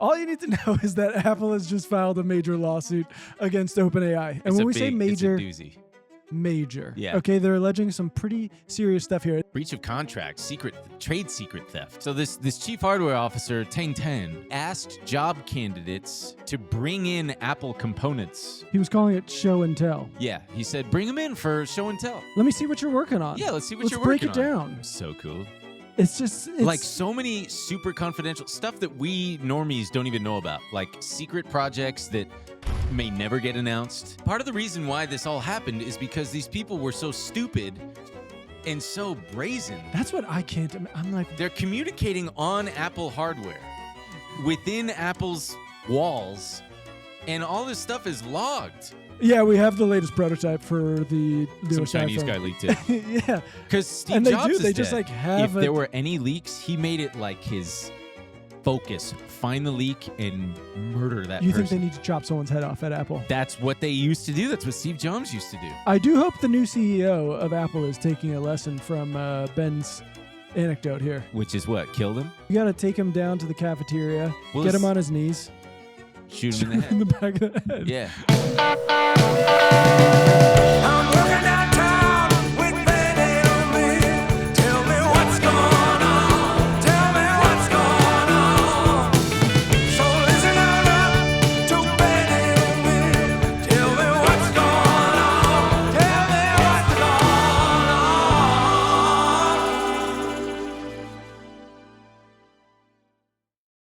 All you need to know is that Apple has just filed a major lawsuit against OpenAI. And when we say major, it's a doozy. Major. Yeah. Okay, they're alleging some pretty serious stuff here. Breach of contract, trade secret theft. So this chief hardware officer, Tang Tan, asked job candidates to bring in Apple components. He was calling it show and tell. Yeah, he said, bring them in for show and tell. Let me see what you're working on. Yeah, let's see what you're working working on. Let's break it down. So cool. It's like so many super confidential stuff that we normies don't even know about, like secret projects that may never get announced. Part of the reason why this all happened is because these people were so stupid and so brazen. That's what I can't. I'm like, they're communicating on Apple hardware within Apple's walls, and all this stuff is logged. Yeah, we have the latest prototype for the Some Chinese guy leaked it. Yeah, because Steve and they Jobs do. is They just dead. like have. If there were any leaks, he made it like his focus. Find the leak and murder that You person. think they need to chop someone's head off at Apple? That's what they used to do. That's what Steve Jobs used to do. I do hope the new CEO of Apple is taking a lesson from Ben's anecdote here. Which is what? Killed him? You got to take him down to the cafeteria, Well, get him on his knees, shoot him in the in head. the back of the head. Yeah. I'm looking downtown with Betty on me. Tell me what's going on. Tell me what's going on. So listen on up to Betty on me. Tell me what's going on. Tell me what's going on.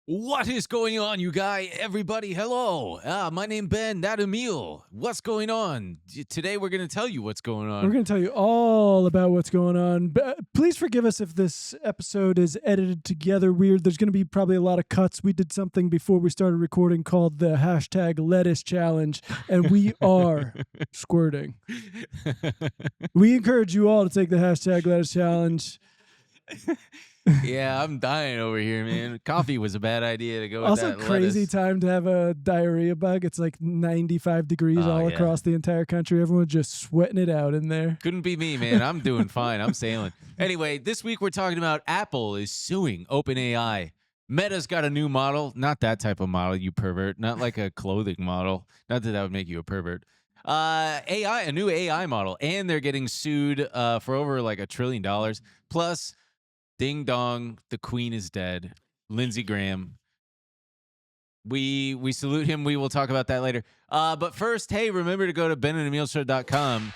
What is going on, you guys? Everybody, hello. My name Ben, that Emil. What's going on? Today we're going to tell you what's going on. We're going to tell you all about what's going on. Please forgive us if this episode is edited together weird. There's going to be probably a lot of cuts. We did something before we started recording called the hashtag lettuce challenge, and we are squirting. We encourage you all to take the hashtag lettuce challenge. Yeah, I'm dying over here, man. Coffee was a bad idea to go with Also, that crazy lettuce. time to have a diarrhea bug. It's like 95 degrees Oh, all yeah. across the entire country. Everyone's just sweating it out in there. Couldn't be me, man. I'm doing fine. I'm sailing. Anyway, this week we're talking about Apple is suing OpenAI. Meta's got a new model. Not that type of model, you pervert. Not like a clothing model. Not that would make you a pervert. A new AI model. And they're getting sued for over like $1 trillion. Plus, ding dong, the queen is dead. Lindsey Graham. We salute him. We will talk about that later. But first, hey, remember to go to benandemilshow.com.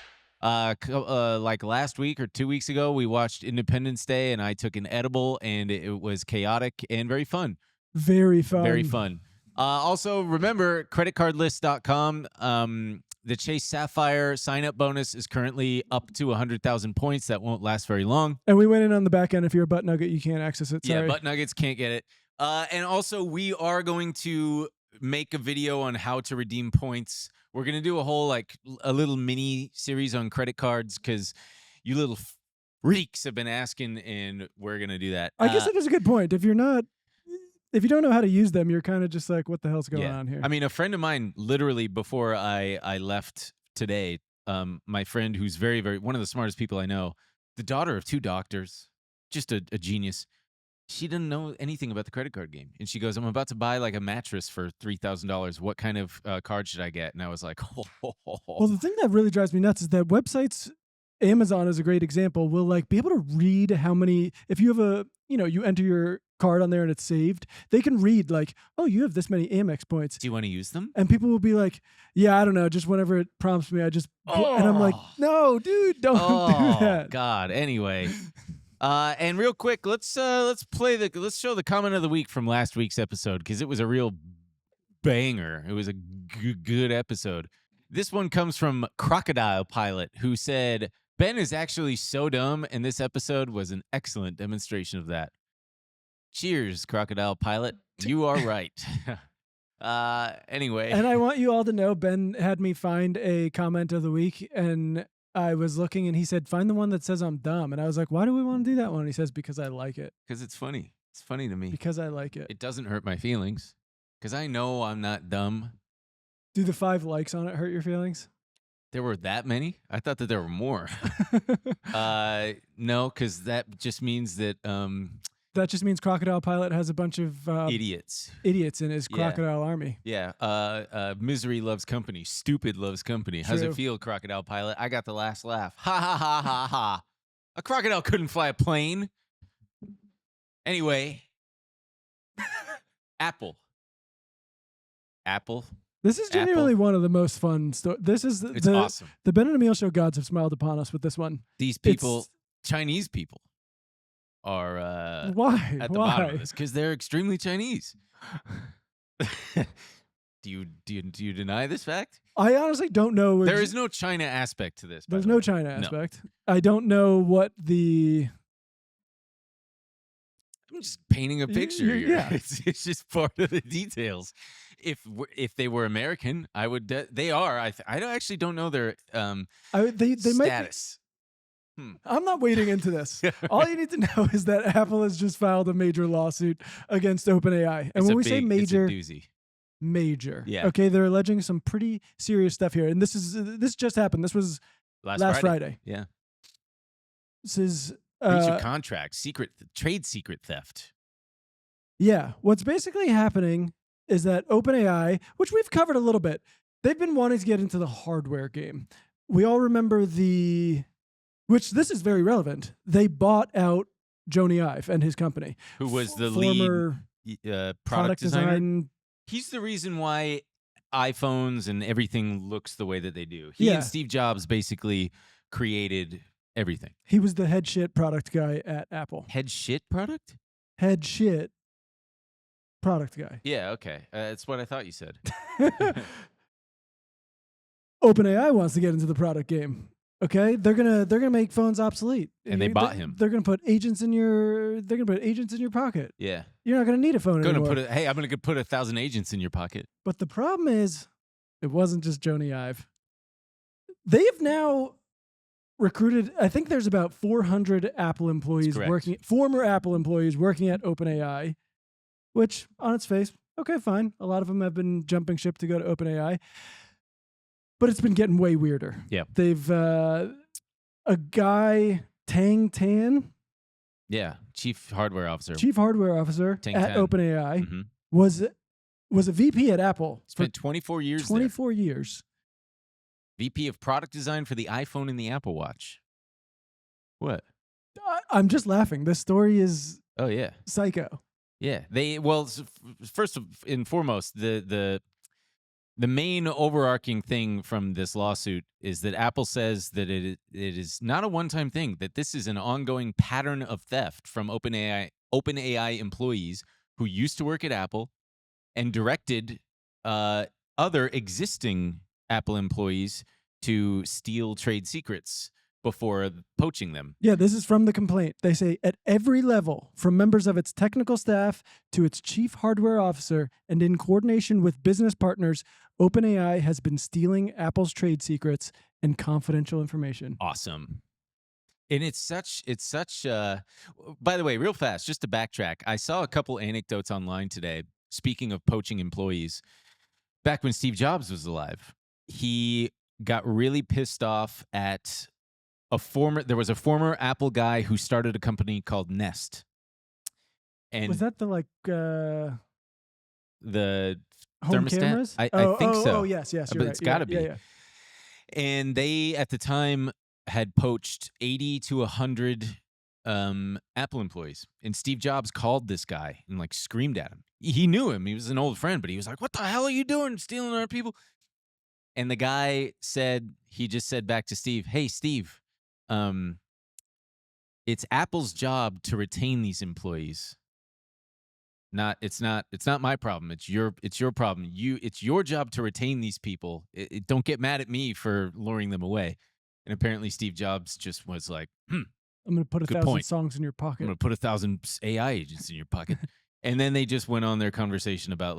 Like last week or 2 weeks ago, we watched Independence Day, and I took an edible, and it was chaotic and very fun. Very fun. Very fun. Also, remember, creditcardlist.com. The Chase Sapphire sign-up bonus is currently up to 100,000 points. That won't last very long. And we went in on the back end. If you're a butt nugget, you can't access it. Sorry. Yeah, butt nuggets can't get it. And also, we are going to make a video on how to redeem points. We're going to do a little mini series on credit cards because you little freaks have been asking, and we're going to do that. I guess that is a good point. If you don't know how to use them, you're kind of just like, what the hell's going on here? I mean, a friend of mine, literally before I left today, my friend who's very, very, one of the smartest people I know, the daughter of 2 doctors, just a genius. She didn't know anything about the credit card game. And she goes, I'm about to buy like a mattress for $3,000. What kind of card should I get? And I was like, Well, the thing that really drives me nuts is that websites, Amazon is a great example, will like be able to read how many, if you have you enter your card on there and it's saved, they can read like, oh, you have this many Amex points. do you want to use them? And people will be like, yeah, I don't know. Just whenever it prompts me, I just, and I'm like, no, dude, don't do that. God. Anyway. And real quick, let's show the comment of the week from last week's episode because it was a real banger. It was a good episode. This one comes from Crocodile Pilot, who said, Ben is actually so dumb, and this episode was an excellent demonstration of that. Cheers, Crocodile Pilot. You are right. Anyway. And I want you all to know, Ben had me find a comment of the week, and I was looking, and he said, find the one that says I'm dumb. And I was like, why do we want to do that one? And he says, because I like it. Because it's funny. It's funny to me. Because I like it. It doesn't hurt my feelings. Because I know I'm not dumb. Do the 5 likes on it hurt your feelings? There were that many? I thought that there were more. No, because that just means that That just means Crocodile Pilot has a bunch of Idiots. idiots in his Yeah. crocodile army. Yeah. Misery loves company. Stupid loves company. How's True. it feel, Crocodile Pilot? I got the last laugh. Ha ha ha ha ha. A crocodile couldn't fly a plane. Anyway, Apple. This is genuinely one of the most fun stories. This is It's awesome. The Ben and Emil Show gods have smiled upon us with this one. These people, Chinese people, are Why? at the bottom of this because they're extremely Chinese. Do you deny this fact? I honestly don't know. There is no China aspect to this. by There's the no way. China aspect. I don't know what the. I'm just painting a picture here. Yeah. It's just part of the details. If they were American, I would. They are. I actually don't know their They might. status. I'm not wading into this. All you need to know is that Apple has just filed a major lawsuit against OpenAI, and when we say major, it's a doozy. major. Yeah. Okay, they're alleging some pretty serious stuff here, and this just happened. This was last Friday. Yeah. This is Breach of contract, trade secret theft. yeah. What's basically happening is that OpenAI, which we've covered a little bit, they've been wanting to get into the hardware game. We all remember which this is very relevant. They bought out Jony Ive and his company, Who was the former lead product designer? design. He's the reason why iPhones and everything looks the way that they do. He Yeah. and Steve Jobs basically created everything. He was the head shit product guy at Apple. Head shit product? Head shit product guy. Yeah, okay. That's what I thought you said. OpenAI wants to get into the product game. Okay, they're gonna make phones obsolete, And they bought him. They're gonna put agents in your pocket. Yeah. You're not gonna need a phone anymore. I'm gonna put 1,000 agents in your pocket. But the problem is, it wasn't just Jony Ive. They've now recruited. I think there's about 400 Apple employees correct. former Apple employees working at OpenAI, which on its face, okay, fine. A lot of them have been jumping ship to go to OpenAI. But it's been getting way weirder. Yeah. They've a guy, Tang Tan, Chief hardware officer. chief hardware officer Tang at Tan. OpenAI, Mhm. was a VP at Apple Spent 24 years for there. 24 years. VP of product design for the iPhone and the Apple Watch. What? I'm just laughing. This story is Oh yeah. psycho. Yeah. First and foremost, the main overarching thing from this lawsuit is that Apple says that it is not a one-time thing, that this is an ongoing pattern of theft from OpenAI employees who used to work at Apple and directed other existing Apple employees to steal trade secrets before poaching them. Yeah, this is from the complaint. They say at every level, from members of its technical staff to its chief hardware officer, and in coordination with business partners, OpenAI has been stealing Apple's trade secrets and confidential information. Awesome. And it's such by the way, real fast, just to backtrack, I saw a couple anecdotes online today, speaking of poaching employees. Back when Steve Jobs was alive, he got really pissed off at there was a former Apple guy who started a company called Nest. And Was that the the home thermostat? cameras? I think so. Oh, yes, you're But right. it's gotta be. Yeah. And they, at the time, had poached 80 to 100 Apple employees. And Steve Jobs called this guy and screamed at him. He knew him. He was an old friend, but he was like, "What the hell are you doing, stealing our people?" And the guy just said back to Steve, "Hey, Steve, it's Apple's job to retain these employees. It's not my problem. It's your problem. It's your job to retain these people. Don't get mad at me for luring them away." And apparently Steve Jobs just was like, I'm going to put Good 1,000 point. songs in your "I'm pocket. going to put 1,000 AI agents in your pocket." And then they just went on their conversation about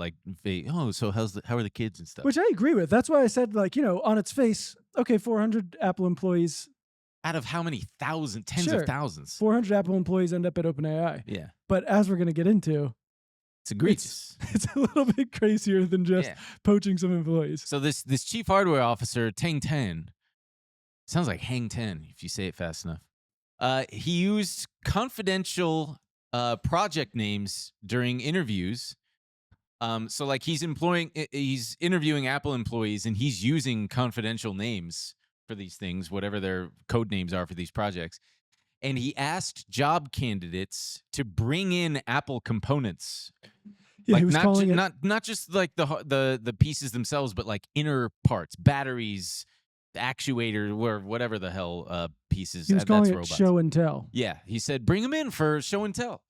so how are the kids and stuff. Which I agree with. That's why I said, on its face, okay, 400 Apple employees. Out of how many thousands, tens Sure. of thousands? 400 Apple employees end up at OpenAI. Yeah. But as we're going to get into, It's egregious. it's a little bit crazier than just Yeah. poaching some employees. So this chief hardware officer, Tang Tan, sounds like Hang Ten if you say it fast enough. He used confidential project names during interviews. So like he's interviewing Apple employees, and he's using confidential names for these things, whatever their code names are for these projects. And he asked job candidates to bring in Apple components. Yeah, Like he was calling it. not just like the pieces themselves, but like inner parts, batteries, actuator, or whatever the hell pieces. He was that's calling it robots. show and tell. Yeah, he said bring them in for show and tell.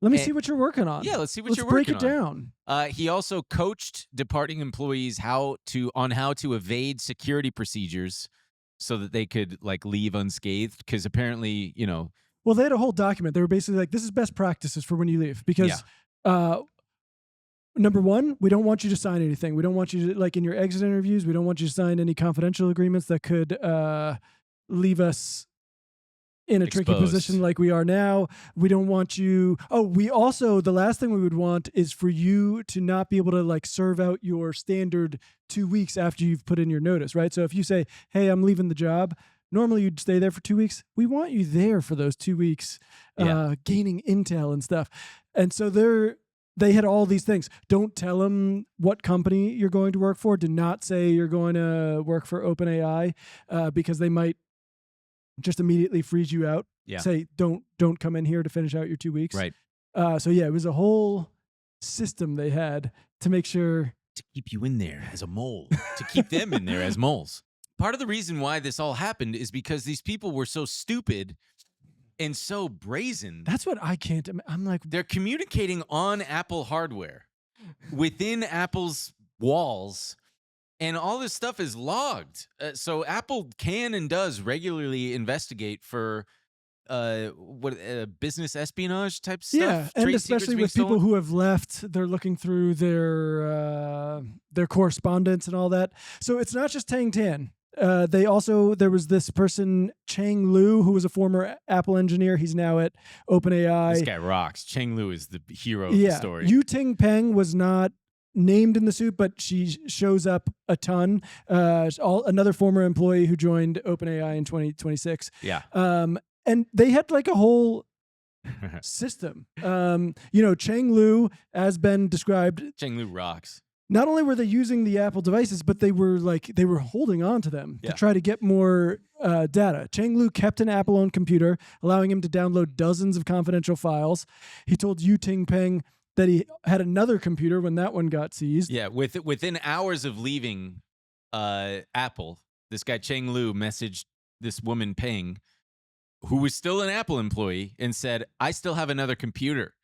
Let me And- see what you're working on. Yeah, let's see what Let's you're break working it on. down. He also coached departing employees how to evade security procedures so that they could like leave unscathed. Because apparently, Well, they had a whole document. They were basically like, this is best practices for when you leave. Because number one, we don't want you to sign anything. We don't want you to, like in your exit interviews, we don't want you to sign any confidential agreements that could leave us in a tricky Exposed. position like we are now. We don't want you. Oh, we also, the last thing we would want is for you to not be able to like serve out your standard 2 weeks after you've put in your notice, right? So if you say, hey, I'm leaving the job, normally you'd stay there for 2 weeks. We want you there for those 2 weeks, gaining intel and stuff. And so they had all these things. Don't tell them what company you're going to work for. Do not say you're going to work for OpenAI because they might just immediately freeze you out. Yeah. Say, don't come in here to finish out your 2 weeks. right, So yeah, it was a whole system they had to make sure. to keep you in there as a mole, to keep them in there as moles. Part of the reason why this all happened is because these people were so stupid and so brazen. That's what I can't. I'm like, They're communicating on Apple hardware within Apple's walls, and all this stuff is logged. So Apple can and does regularly investigate for business espionage type stuff. yeah, and trade especially secrets being with people stolen. who have left, they're looking through their correspondence and all that. So it's not just Tang Tan. There was this person, Chang Lu, who was a former Apple engineer. He's now at OpenAI. This guy rocks. Cheng Lu is the hero of the story. Yu Ting Peng was not named in the suit, but she shows up a ton. Another former employee who joined OpenAI in 2026. Yeah. And they had like a whole system. Chang Lu, as been described, Cheng Lu rocks. not only were they using the Apple devices, but they were holding on to them Yeah. to try to get more data. Chang Lu kept an Apple-owned computer, allowing him to download dozens of confidential files. He told Yu Ting Peng that he had another computer when that one got seized. Yeah, within hours of leaving Apple, this guy Cheng Lu messaged this woman Peng, who was still an Apple employee, and said, I still have another computer.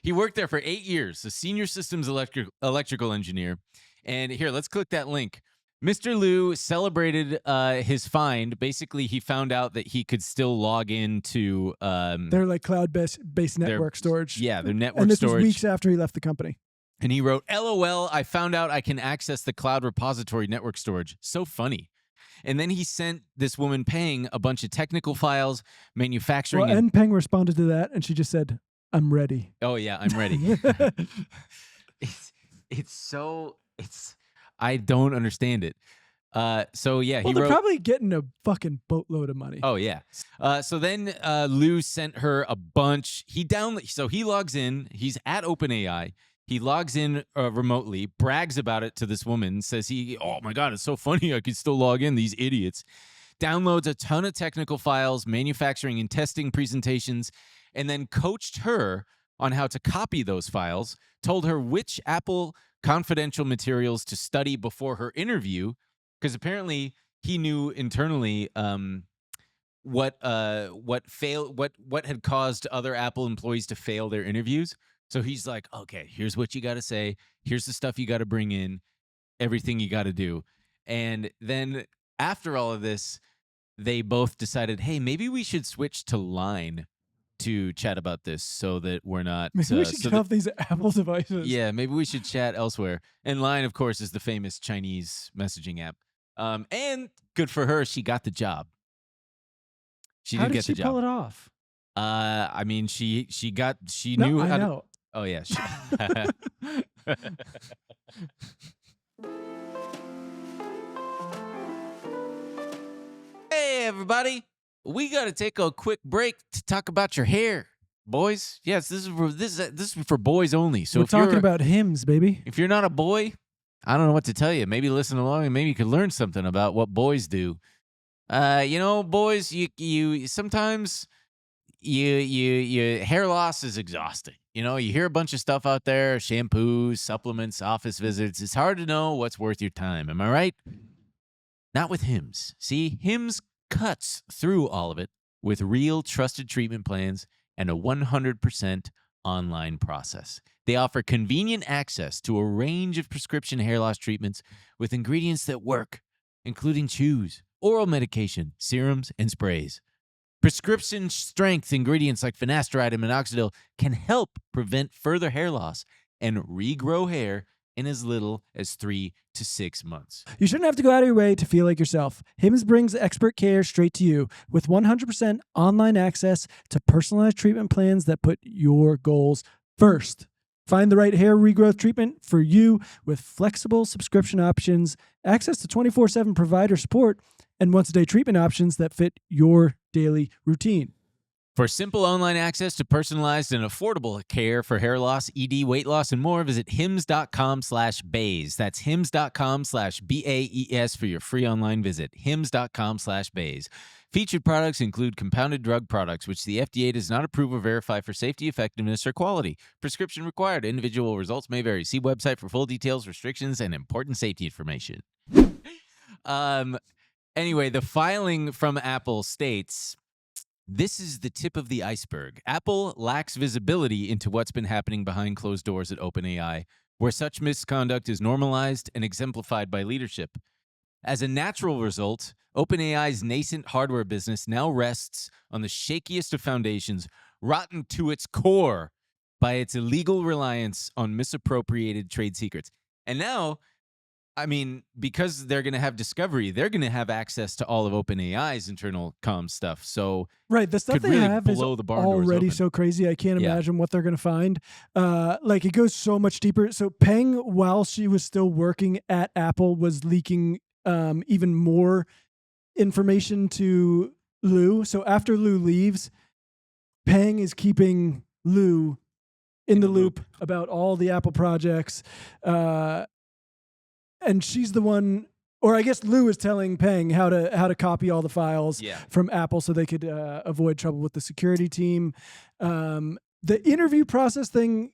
He worked there for 8 years, a senior systems electrical engineer. And here, let's click that link. Mr. Liu celebrated his find. Basically, he found out that he could still log into They're like cloud-based network storage. Yeah, their network And this storage. was weeks after he left the company. And he wrote, LOL, I found out I can access the cloud repository network storage. So funny. And then he sent this woman Peng a bunch of technical files, manufacturing. Well, and Peng responded to that, and she just said, I'm ready. Oh, yeah, I'm ready. I don't understand it. So yeah, Well, he they're wrote. probably getting a fucking boatload of money. Oh yeah. So then Lou sent her a bunch. So he logs in. He's at OpenAI. He logs in remotely, brags about it to this woman, says oh my God, it's so funny. I could still log in. These idiots. Downloads a ton of technical files, manufacturing and testing presentations, and then coached her on how to copy those files, told her which Apple confidential materials to study before her interview, because apparently he knew internally what had caused other Apple employees to fail their interviews. So he's like, okay, here's what you got to say. Here's the stuff you got to bring in, everything you got to do. And then after all of this, they both decided, hey, maybe we should switch to Line to chat about this so that we're not. Maybe we should get off these Apple devices. Yeah, maybe we should chat elsewhere. And Line, of course, is the famous Chinese messaging app. And good for her, she got the job. She How did did get she the job. pull it off? I mean, she No, knew I how to. know. Oh yeah. Hey everybody, we got to take a quick break to talk about your hair. Boys? Yes, this is for boys only. So We're if you're talking about hymns, baby. if you're not a boy, I don't know what to tell you. Maybe listen along and maybe you could learn something about what boys do. Boys, you sometimes you hair loss is exhausting. You hear a bunch of stuff out there, shampoos, supplements, office visits. It's hard to know what's worth your time. Am I right? Not with Hims. See, Hims cuts through all of it with real trusted treatment plans and a 100% online process. They offer convenient access to a range of prescription hair loss treatments with ingredients that work, including chews, oral medication, serums, and sprays. Prescription strength ingredients like finasteride and minoxidil can help prevent further hair loss and regrow hair in as little as 3 to 6 months. You shouldn't have to go out of your way to feel like yourself. Hims brings expert care straight to you with 100% online access to personalized treatment plans that put your goals first. Find the right hair regrowth treatment for you with flexible subscription options, access to 24/7 provider support, and once-a-day treatment options that fit your daily routine. For simple online access to personalized and affordable care for hair loss, ED, weight loss, and more, visit hims.com/bays. That's hims.com/BAES for your free online visit. hims.com/bays. Featured products include compounded drug products, which the FDA does not approve or verify for safety, effectiveness, or quality. Prescription required. Individual results may vary. See website for full details, restrictions, and important safety information. Anyway, the filing from Apple states, this is the tip of the iceberg. Apple lacks visibility into what's been happening behind closed doors at OpenAI, where such misconduct is normalized and exemplified by leadership. As a natural result, OpenAI's nascent hardware business now rests on the shakiest of foundations, rotten to its core by its illegal reliance on misappropriated trade secrets. And now, because they're going to have discovery, they're going to have access to all of OpenAI's internal comm stuff. So right, the stuff could they really have is blow the barn doors already open. so crazy. I can't Yeah. imagine what they're going to find. It goes so much deeper. So Peng, while she was still working at Apple, was leaking even more information to Lou. So after Lou leaves, Peng is keeping Lou in the loop about all the Apple projects. And she's the one, or I guess Lou is telling Peng how to copy all the files from Apple so they could avoid trouble with the security team. The interview process thing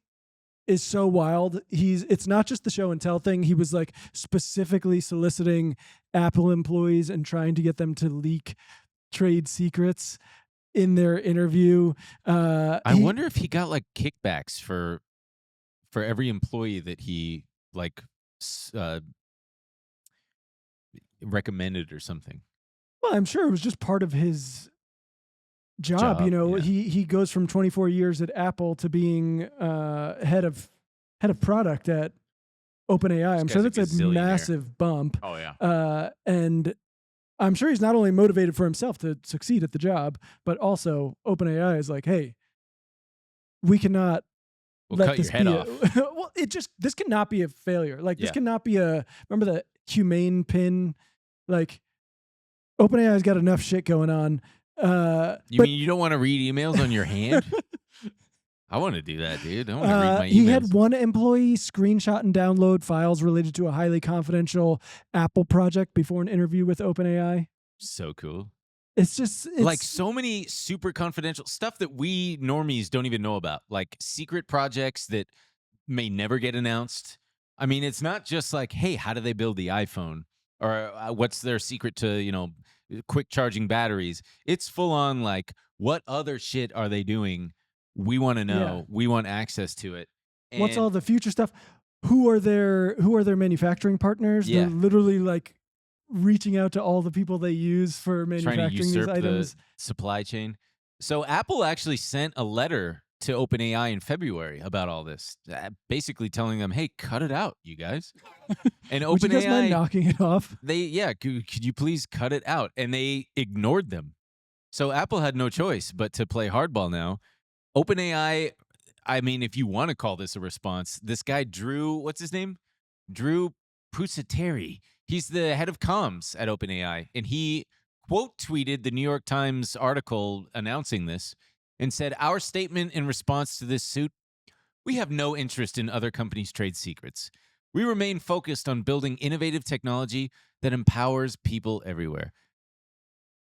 is so wild. It's not just the show and tell thing. He was like specifically soliciting Apple employees and trying to get them to leak trade secrets in their interview. I wonder if he got like kickbacks for every employee that he recommended or something. Well, I'm sure it was just part of his job. Yeah. He goes from 24 years at Apple to being head of product at OpenAI. I'm sure guy's a that's a gazillionaire. massive bump. Oh, yeah. And I'm sure he's not only motivated for himself to succeed at the job, but also OpenAI is like, hey, we cannot We'll let cut this your head be off. well, this cannot be a failure. Like this Yeah. cannot be remember the humane pin? Like OpenAI's got enough shit going on. You mean you don't want to read emails on your hand? I want to do that, dude. I want to read my emails. He had one employee screenshot and download files related to a highly confidential Apple project before an interview with OpenAI. So cool. It's like so many super confidential stuff that we normies don't even know about, like secret projects that may never get announced. I mean, it's not just like, hey, how do they build the iPhone? Or what's their secret to, quick charging batteries? It's full on like, what other shit are they doing? We want to know. Yeah. We want access to it. What's And all the future stuff? Who are their manufacturing partners? Yeah. They're literally like reaching out to all the people they use for trying to manufacturing these usurp items. the supply chain. So Apple actually sent a letter to OpenAI in February about all this, basically telling them, hey, cut it out, you guys. And Would you guys mind OpenAI, knocking it off? could you please cut it out? And they ignored them. So Apple had no choice but to play hardball now. OpenAI, if you want to call this a response, this guy, Drew, what's his name? Drew Pusateri. He's the head of comms at OpenAI. And he quote tweeted the New York Times article announcing this. and said, "Our statement in response to this suit, we have no interest in other companies' trade secrets. We remain focused on building innovative technology that empowers people everywhere."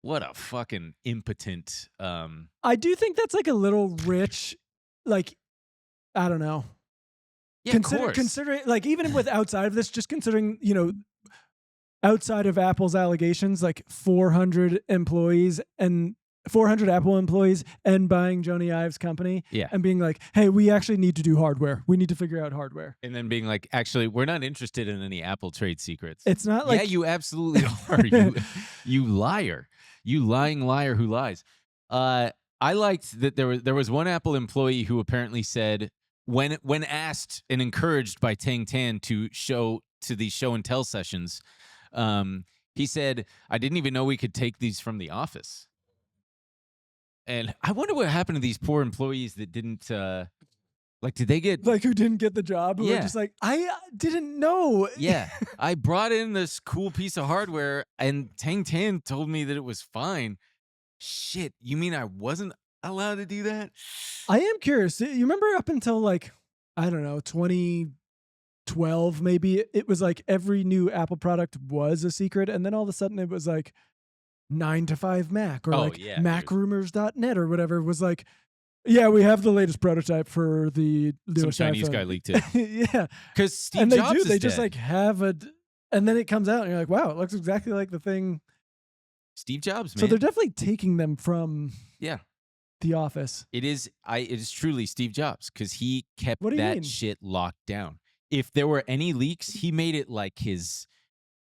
What a fucking impotent. I do think that's like a little rich. Like, I don't know. Yeah, of course. Considering, like, even with outside of this, just considering, outside of Apple's allegations, like 400 employees and 400 Apple employees and buying Jony Ive's company, Yeah. and being like, hey, we actually need to do hardware. We need to figure out hardware. And then being like, actually, we're not interested in any Apple trade secrets. It's not like yeah, you absolutely are. You liar. You lying liar who lies. I liked that there was one Apple employee who apparently said, when asked and encouraged by Tang Tan to these show and tell sessions, he said, "I didn't even know we could take these from the office." And I wonder what happened to these poor employees that didn't, did they get, like who didn't get the job, who were Yeah. just like, I didn't know. yeah, I brought in this cool piece of hardware and Tang Tan told me that it was fine. Shit, you mean I wasn't allowed to do that? I am curious. You remember up until like, I don't know, 2012 maybe, it was like every new Apple product was a secret, and then all of a sudden it was like 9 to 5 Mac or like yeah, macrumors.net or whatever was like, yeah, we have the latest prototype for the Some newest Chinese iPhone. guy leaked it. Yeah. Because Steve And they Jobs do. is They just dead. like have and then it comes out and you're like, wow, it looks exactly like the thing. Steve Jobs, man. So they're definitely taking them from yeah. the office. It is truly Steve Jobs because he kept What do you that mean? shit locked down. If there were any leaks, he made it like his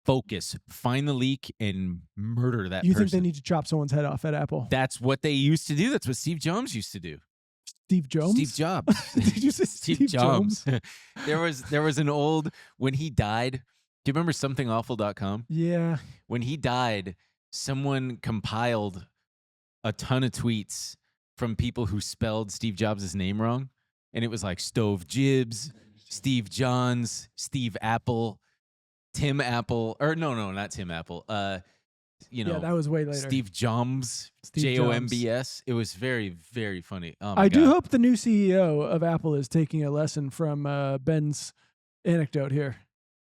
focus. Find the leak and murder that You person. think they need to chop someone's head off at Apple? That's what they used to do. That's what Steve Jobs used to do. Steve Jones? Steve Jobs. Did you say Steve Jobs. there was an old, when he died, do you remember somethingawful.com? Yeah. When he died, someone compiled a ton of tweets from people who spelled Steve Jobs' name wrong. And it was like Stove Jibs, Steve Johns, Steve Apple, Tim Apple, or no, not Tim Apple. Yeah, that was way later. Steve Jombs, Steve Jombs. It was very, very funny. Oh my I do God. hope the new CEO of Apple is taking a lesson from Ben's anecdote here.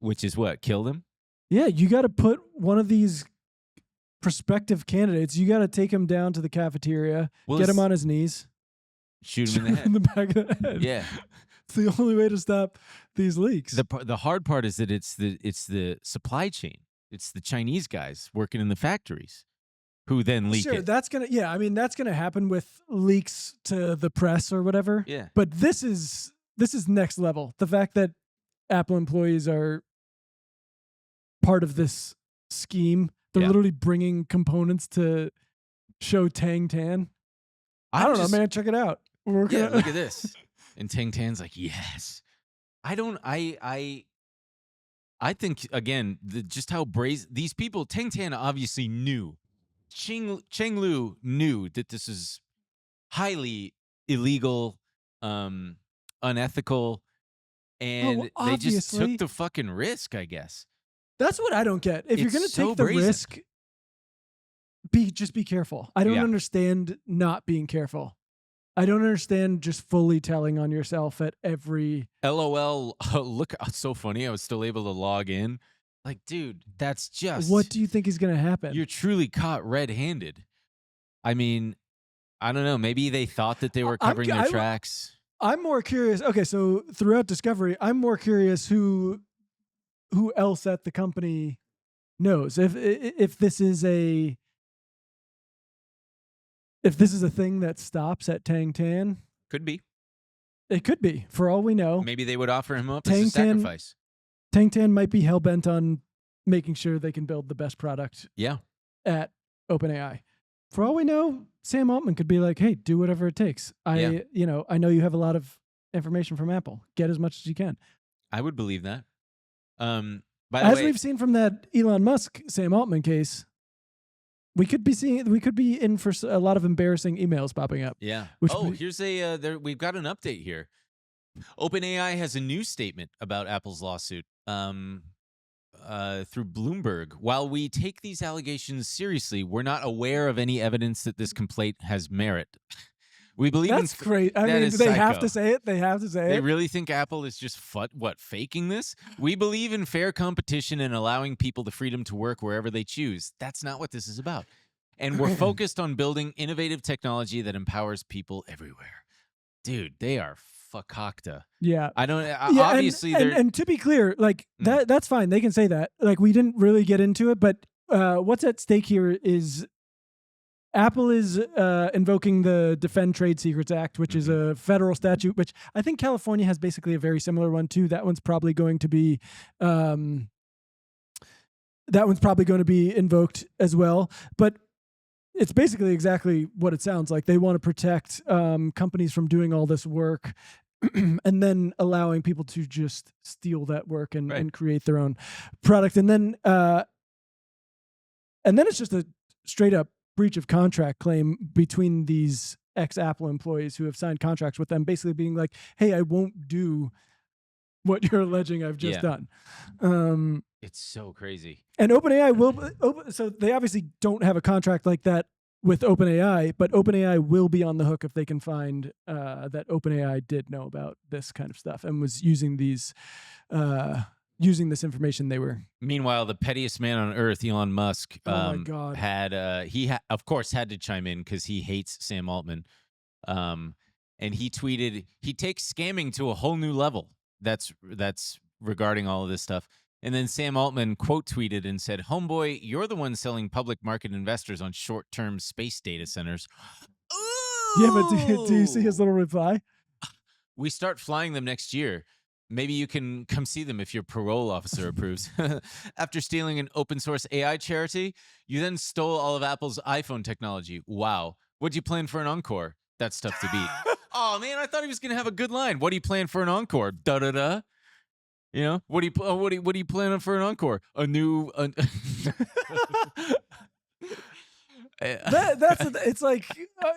Which is what killed him. Yeah, you got to put one of these prospective candidates. You got to take him down to the cafeteria, Well, get him it's- on his knees, Shoot him in the in head. the back of the head. Yeah. It's the only way to stop these leaks. The hard part is that it's the supply chain. It's the Chinese guys working in the factories who then leak sure, it. that's gonna happen with leaks to the press or whatever. Yeah. But this is next level. The fact that Apple employees are part of this scheme. They're Yeah. literally bringing components to show Tang Tan. I don't know, man. Check it out. We're Yeah, gonna look at this. And Tang Tan's like, yes. I think again, just how brazen these people. Tang Tan obviously knew. Cheng Lu knew that this is highly illegal, unethical, and they just obviously. took the fucking risk. I guess. That's what I don't get. If you're It's gonna so take the brazen. risk, just be careful. I don't Yeah. understand not being careful. I don't understand just fully telling on yourself at every. LOL. Look, it's so funny. I was still able to log in. Like, dude, that's just What do you think is gonna happen? You're truly caught red-handed. I mean, I don't know. Maybe they thought that they were covering their tracks. I'm more curious. Okay, so throughout Discovery, I'm more curious who else at the company knows if this is a thing that stops at Tang Tan. Could be. It could be, for all we know. Maybe they would offer him up as a Tang Tan- sacrifice. Tang Tan might be hell bent on making sure they can build the best product Yeah. at OpenAI. For all we know, Sam Altman could be like, "Hey, do whatever it takes. I know you have a lot of information from Apple. Get as much as you can." I would believe that. By the As way, we've seen from that Elon Musk Sam Altman case, we could be in for a lot of embarrassing emails popping up. yeah. which Oh, we- here's we've got an update here. OpenAI has a new statement about Apple's lawsuit. Through Bloomberg. While we take these allegations seriously, we're not aware of any evidence that this complaint has merit. We believe That's great. I that mean, is do they have psycho. to say it? They have to say They it. really think Apple is just faking this? We believe in fair competition and allowing people the freedom to work wherever they choose. That's not what this is about. And we're focused on building innovative technology that empowers people everywhere. Dude, they are fakakta. Yeah. I don't. Yeah, Obviously, and, they're. and to be clear, like Mm. that's fine. They can say that. Like we didn't really get into it, but what's at stake here is Apple is invoking the Defend Trade Secrets Act, which is a federal statute, which I think California has basically a very similar one too. That one's probably going to be invoked as well. But it's basically exactly what it sounds like. They want to protect companies from doing all this work and then allowing people to just steal that work and create their own product. And then it's just a straight up breach of contract claim between these ex-Apple employees who have signed contracts with them, basically being like, hey, I won't do what you're alleging I've just done. It's so crazy. And OpenAI will, so they obviously don't have a contract like that with OpenAI, but OpenAI will be on the hook if they can find that OpenAI did know about this kind of stuff and was using these, using this information they were. Meanwhile, the pettiest man on earth, Elon Musk, Oh my God. had of course had to chime in because he hates Sam Altman, and he tweeted he takes scamming to a whole new level. That's regarding all of this stuff. And then Sam Altman quote tweeted and said, "Homeboy, you're the one selling public market investors on short-term space data centers." Ooh! Yeah, but do you see his little reply? We start flying them next year. Maybe you can come see them if your parole officer approves. After stealing an open source AI charity, you then stole all of Apple's iPhone technology. Wow. What'd you plan for an encore? That's tough to beat. Oh man, I thought he was gonna have a good line. What do you plan for an encore? Da da da. You know, what do you plan for an encore? A new. It's like,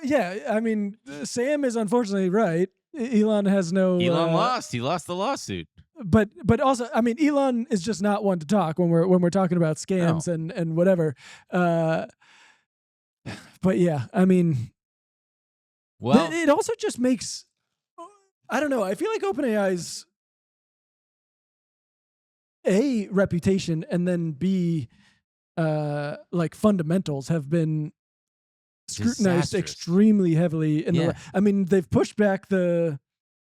yeah. I mean, Sam is unfortunately right. Elon has no. Elon lost. He lost the lawsuit. But also, I mean, Elon is just not one to talk when we're talking about scams and whatever. But yeah, I mean, well, it also just makes. I don't know. I feel like OpenAI's A, reputation, and then B, like fundamentals have been scrutinized disastrous. extremely heavily. I mean, they've pushed back the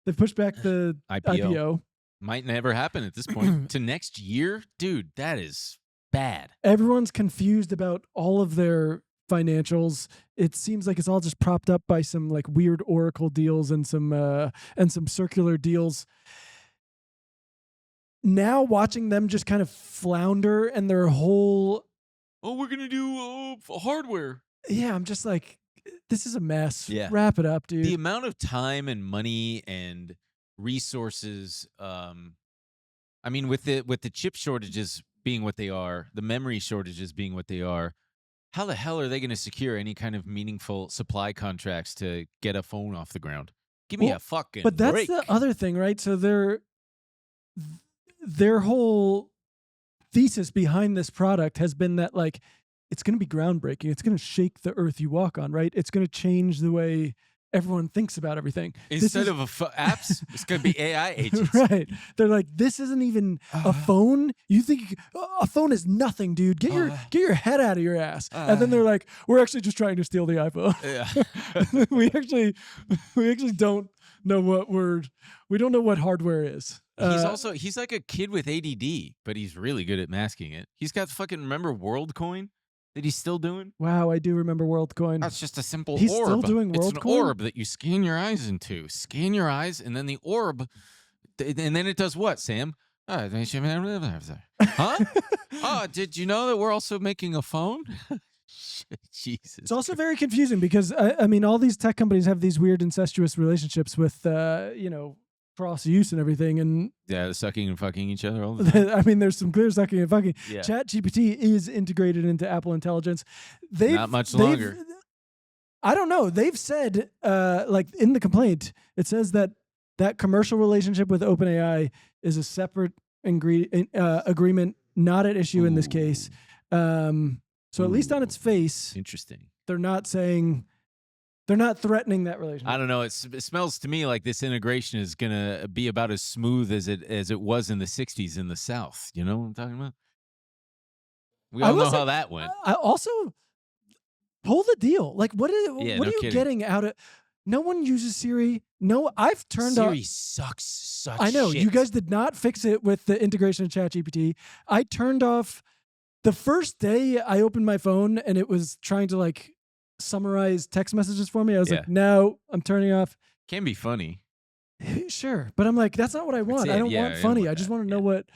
IPO. Might never happen at this point. To next year, dude, that is bad. Everyone's confused about all of their financials. It seems like it's all just propped up by some like weird Oracle deals and some circular deals. Now watching them just kind of flounder and their whole we're gonna do hardware. Yeah, I'm just like, this is a mess. Yeah. Wrap it up, dude. The amount of time and money and resources, I mean, with the chip shortages being what they are, the memory shortages being what they are, how the hell are they going to secure any kind of meaningful supply contracts to get a phone off the ground? Give me a fucking But that's break. the other thing, right? So their whole thesis behind this product has been that like it's going to be groundbreaking. It's going to shake the earth you walk on, right? It's going to change the way everyone thinks about everything. Instead of apps, it's going to be AI agents. Right. They're like, this isn't even a phone. You think a phone is nothing, dude. Get your head out of your ass. And then they're like, we're actually just trying to steal the iPhone. Yeah. we actually don't know we don't know what hardware is. He's like a kid with ADD, but he's really good at masking it. He's got remember WorldCoin that he's still doing? Wow, I do remember WorldCoin. That's just a simple He's orb. still doing It's an WorldCoin? orb that you scan your eyes into. Scan your eyes, and then the orb, and then it does what, Sam? Huh? Oh, did you know that we're also making a phone? Jesus. It's also very confusing because I mean, all these tech companies have these weird incestuous relationships with cross use and everything, and yeah, sucking and fucking each other all the time. I mean, there's some clear sucking and fucking. Yeah. ChatGPT is integrated into Apple Intelligence. Not much longer. I don't know. They've said, like in the complaint, it says that commercial relationship with OpenAI is a separate agreement, not at issue in this case. So at least on its face, Interesting. they're not saying They're not threatening that relationship. I don't know. It smells to me like this integration is gonna be about as smooth as it was in the '60s in the South. You know what I'm talking about? We I all will know say- how that went. I also pull the deal. Like, what Yeah, are no you kidding. getting out of? No one uses Siri. No, I've turned on. Siri sucks such I know shit. you guys did not fix it with the integration of ChatGPT. I turned off the first day I opened my phone and it was trying to like summarize text messages for me. I was Yeah. like, no, I'm turning off. Can be funny. Sure, but I'm like, that's not what I want. I it. don't Yeah, want I don't funny. want I just that. want to know Yeah. what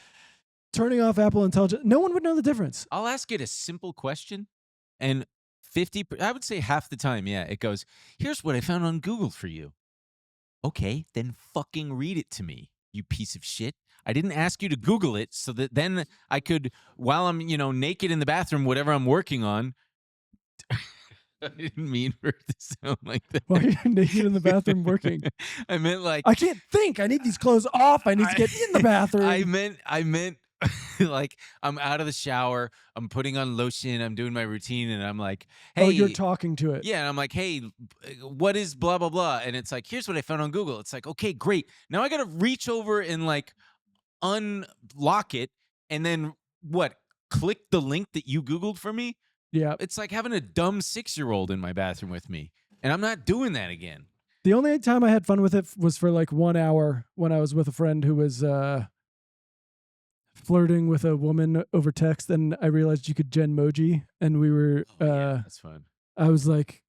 turning off Apple Intelligence. No one would know the difference. I'll ask it a simple question, and 50, I would say half the time, yeah, it goes, here's what I found on Google for you. Okay, then fucking read it to me, you piece of shit. I didn't ask you to Google it so that then I could, while I'm, naked in the bathroom, whatever I'm working on. I didn't mean for it to sound like that. While you're naked in the bathroom working. I meant like, I can't think. I need these clothes off. I need to get in the bathroom. I meant like I'm out of the shower, I'm putting on lotion, I'm doing my routine, and I'm like, hey, oh, you're talking to it. yeah, and I'm like, hey, what is blah blah blah? And it's like, here's what I found on Google. It's like, okay, great. Now I gotta reach over and like unlock it, and then what? Click the link that you Googled for me. Yeah. It's like having a dumb 6-year-old in my bathroom with me, and I'm not doing that again. The only time I had fun with it was for like 1 hour when I was with a friend who was flirting with a woman over text, and I realized you could Genmoji, and we were Yeah, that's fun. I was like,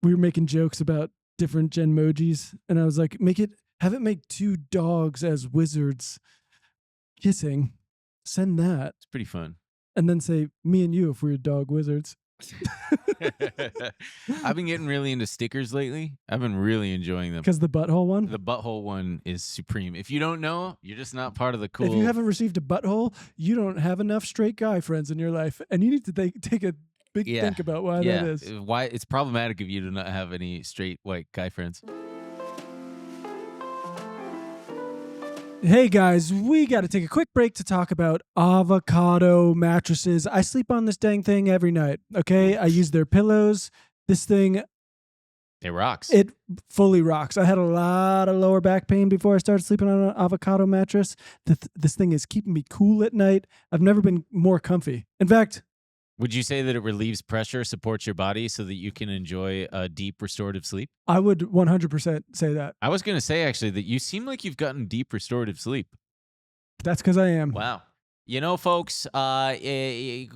we were making jokes about different Genmojis, and I was like, have it make 2 dogs as wizards kissing, send that, It's pretty fun. and then say me and you if we were dog wizards. I've been getting really into stickers lately. I've been really enjoying them. Because the butthole one. The butthole one is supreme. If you don't know, you're just not part of the cool. If you haven't received a butthole, you don't have enough straight guy friends in your life, and you need to take a big Yeah. think about why that is. Why it's problematic of you to not have any straight white guy friends. Hey guys, we got to take a quick break to talk about Avocado mattresses. I sleep on this dang thing every night. Okay, I use their pillows. This thing, It rocks. it fully rocks. I had a lot of lower back pain before I started sleeping on an Avocado mattress. This thing is keeping me cool at night. I've never been more comfy. In fact, Would you say that it relieves pressure, supports your body so that you can enjoy a deep restorative sleep? I would 100% say that. I was going to say actually that you seem like you've gotten deep restorative sleep. That's because I am. Wow. You know, folks, you can.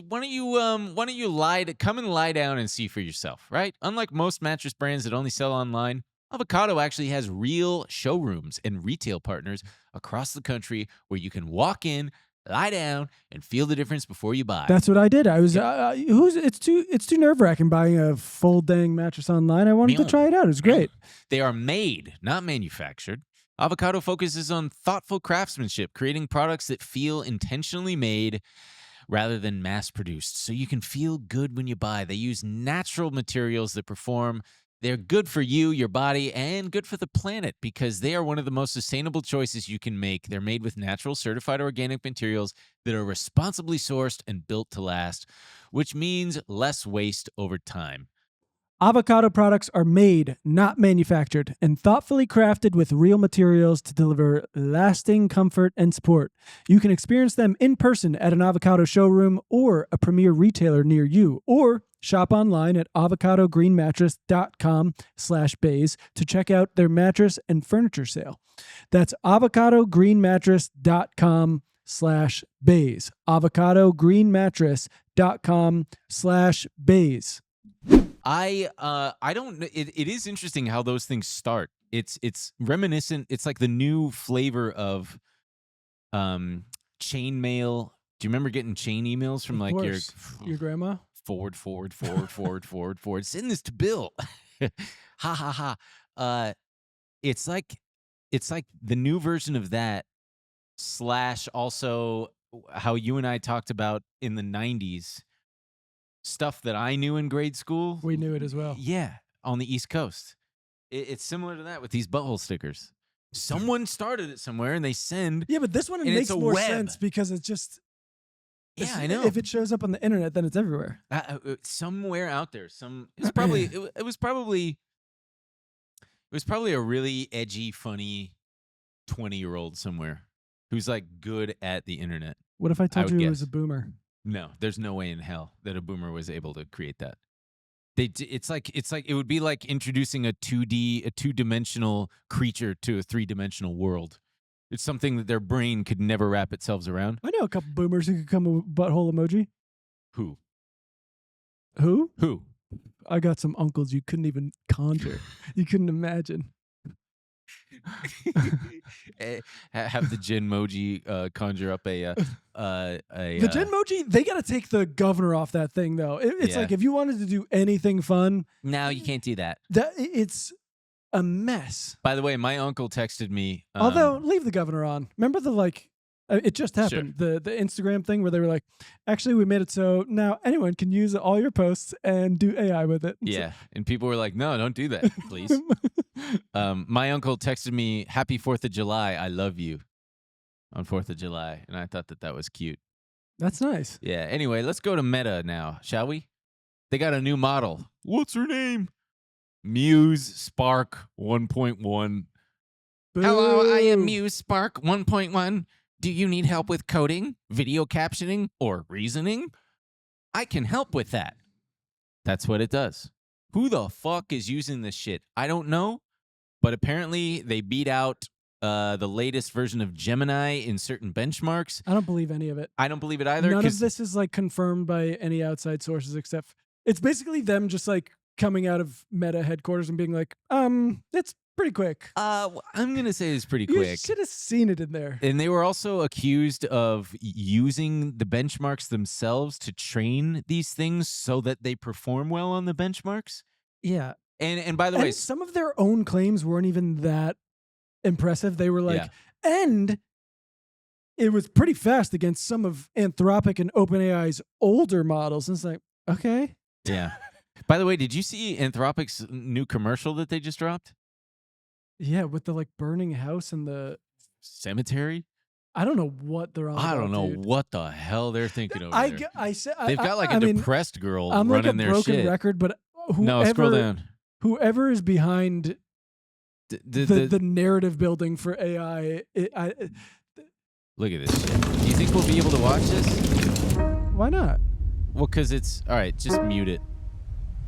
Why don't you come and lie down and see for yourself, right? Unlike most mattress brands that only sell online, Avocado actually has real showrooms and retail partners across the country where you can walk in, lie down, and feel the difference before you buy. That's what I did. I was it's too nerve-wracking buying a full dang mattress online. I wanted to Yeah. try it out. It was great. They are made, not manufactured. Avocado focuses on thoughtful craftsmanship, creating products that feel intentionally made rather than mass-produced, so you can feel good when you buy. They use natural materials that perform. They're good for you, your body, and good for the planet because they are one of the most sustainable choices you can make. They're made with natural, certified organic materials that are responsibly sourced and built to last, which means less waste over time. Avocado products are made, not manufactured, and thoughtfully crafted with real materials to deliver lasting comfort and support. You can experience them in person at an Avocado showroom or a premier retailer near you, or shop online at avocadogreenmattress.com/bays to check out their mattress and furniture sale. That's avocadogreenmattress.com/bays. avocadogreenmattress.com/bays. I don't know. It is interesting how those things start. It's reminiscent. It's like the new flavor of chain mail. Do you remember getting chain emails from Of like course. Your grandma? forward, send this to Bill. Ha ha ha. It's like the new version of that / also how you and I talked about in the 90s stuff that I knew in grade school. We knew it as well. Yeah, on the East Coast. It's similar to that with these butthole stickers. Someone started it somewhere and they send. Yeah, but this one And makes it's a more web. sense because it's just Yeah, I know. If it shows up on the internet, then it's everywhere. Somewhere out there, it was probably a really edgy, funny 20-year-old somewhere who's like good at the internet. What if I told would you it was guess. a boomer? No, there's no way in hell that a boomer was able to create that. It's like it would be like introducing a two-dimensional creature to a three-dimensional world. It's something that their brain could never wrap itself around. I know a couple boomers who could come with butthole emoji. Who? Who? I got some uncles you couldn't even conjure. You couldn't imagine. Have the Genmoji conjure up the Genmoji, they got to take the governor off that thing, though. It's Yeah. like if you wanted to do anything fun, No, you can't do that. It's a mess. By the way, my uncle texted me. Although, leave the governor on. Remember it just happened. The Instagram thing where they were like, actually, we made it so now anyone can use all your posts and do AI with it. Yeah, and people were like, no, don't do that, please. My uncle texted me, happy 4th of July, I love you, on 4th of July. And I thought that was cute. That's nice. Yeah, anyway, let's go to Meta now, shall we? They got a new model. What's her name? Muse Spark 1.1. Hello, I am Muse Spark 1.1. Do you need help with coding, video captioning, or reasoning? I can help with that. That's what it does. Who the fuck is using this shit? I don't know, but apparently they beat out the latest version of Gemini in certain benchmarks. I don't believe any of it. I don't believe it either. None of this is like confirmed by any outside sources except it's basically them just like coming out of Meta headquarters and being like, it's pretty quick. I'm going to say it's pretty You quick. should have seen it in there. And they were also accused of using the benchmarks themselves to train these things so that they perform well on the benchmarks. Yeah. And by the way, some of their own claims weren't even that impressive. They were like, and it was pretty fast against some of Anthropic and OpenAI's older models. And it's like, okay. Yeah. By the way, did you see Anthropic's new commercial that they just dropped? Yeah, with the like burning house and the cemetery. I don't know what they're on. I don't know dude. what the hell they're thinking over there. I said they've got like a depressed girl I'm running like a their broken shit. record, but whoever, No, scroll down. Whoever is behind the narrative building for AI, look at this shit. Do you think we'll be able to watch this? Why not? Well, because it's all right. Just mute it.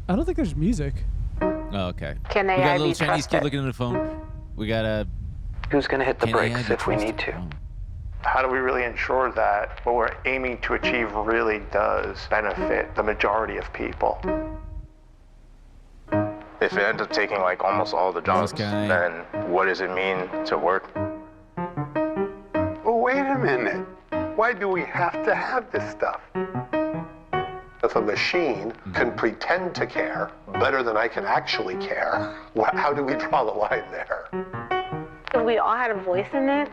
I don't think there's music. Oh, okay. Can We got AI a little be Chinese kid trusted? looking at the phone. We got a. Who's going to hit the Can AI brakes be if we need trusted? to? Oh. How do we really ensure that what we're aiming to achieve really does benefit the majority of people? If it ends up taking like almost all the jobs, guy. then what does it mean to work? Well, wait a minute. Why do we have to have this stuff? If a machine can pretend to care better than I can actually care, how do we draw the line there? If we all had a voice in it,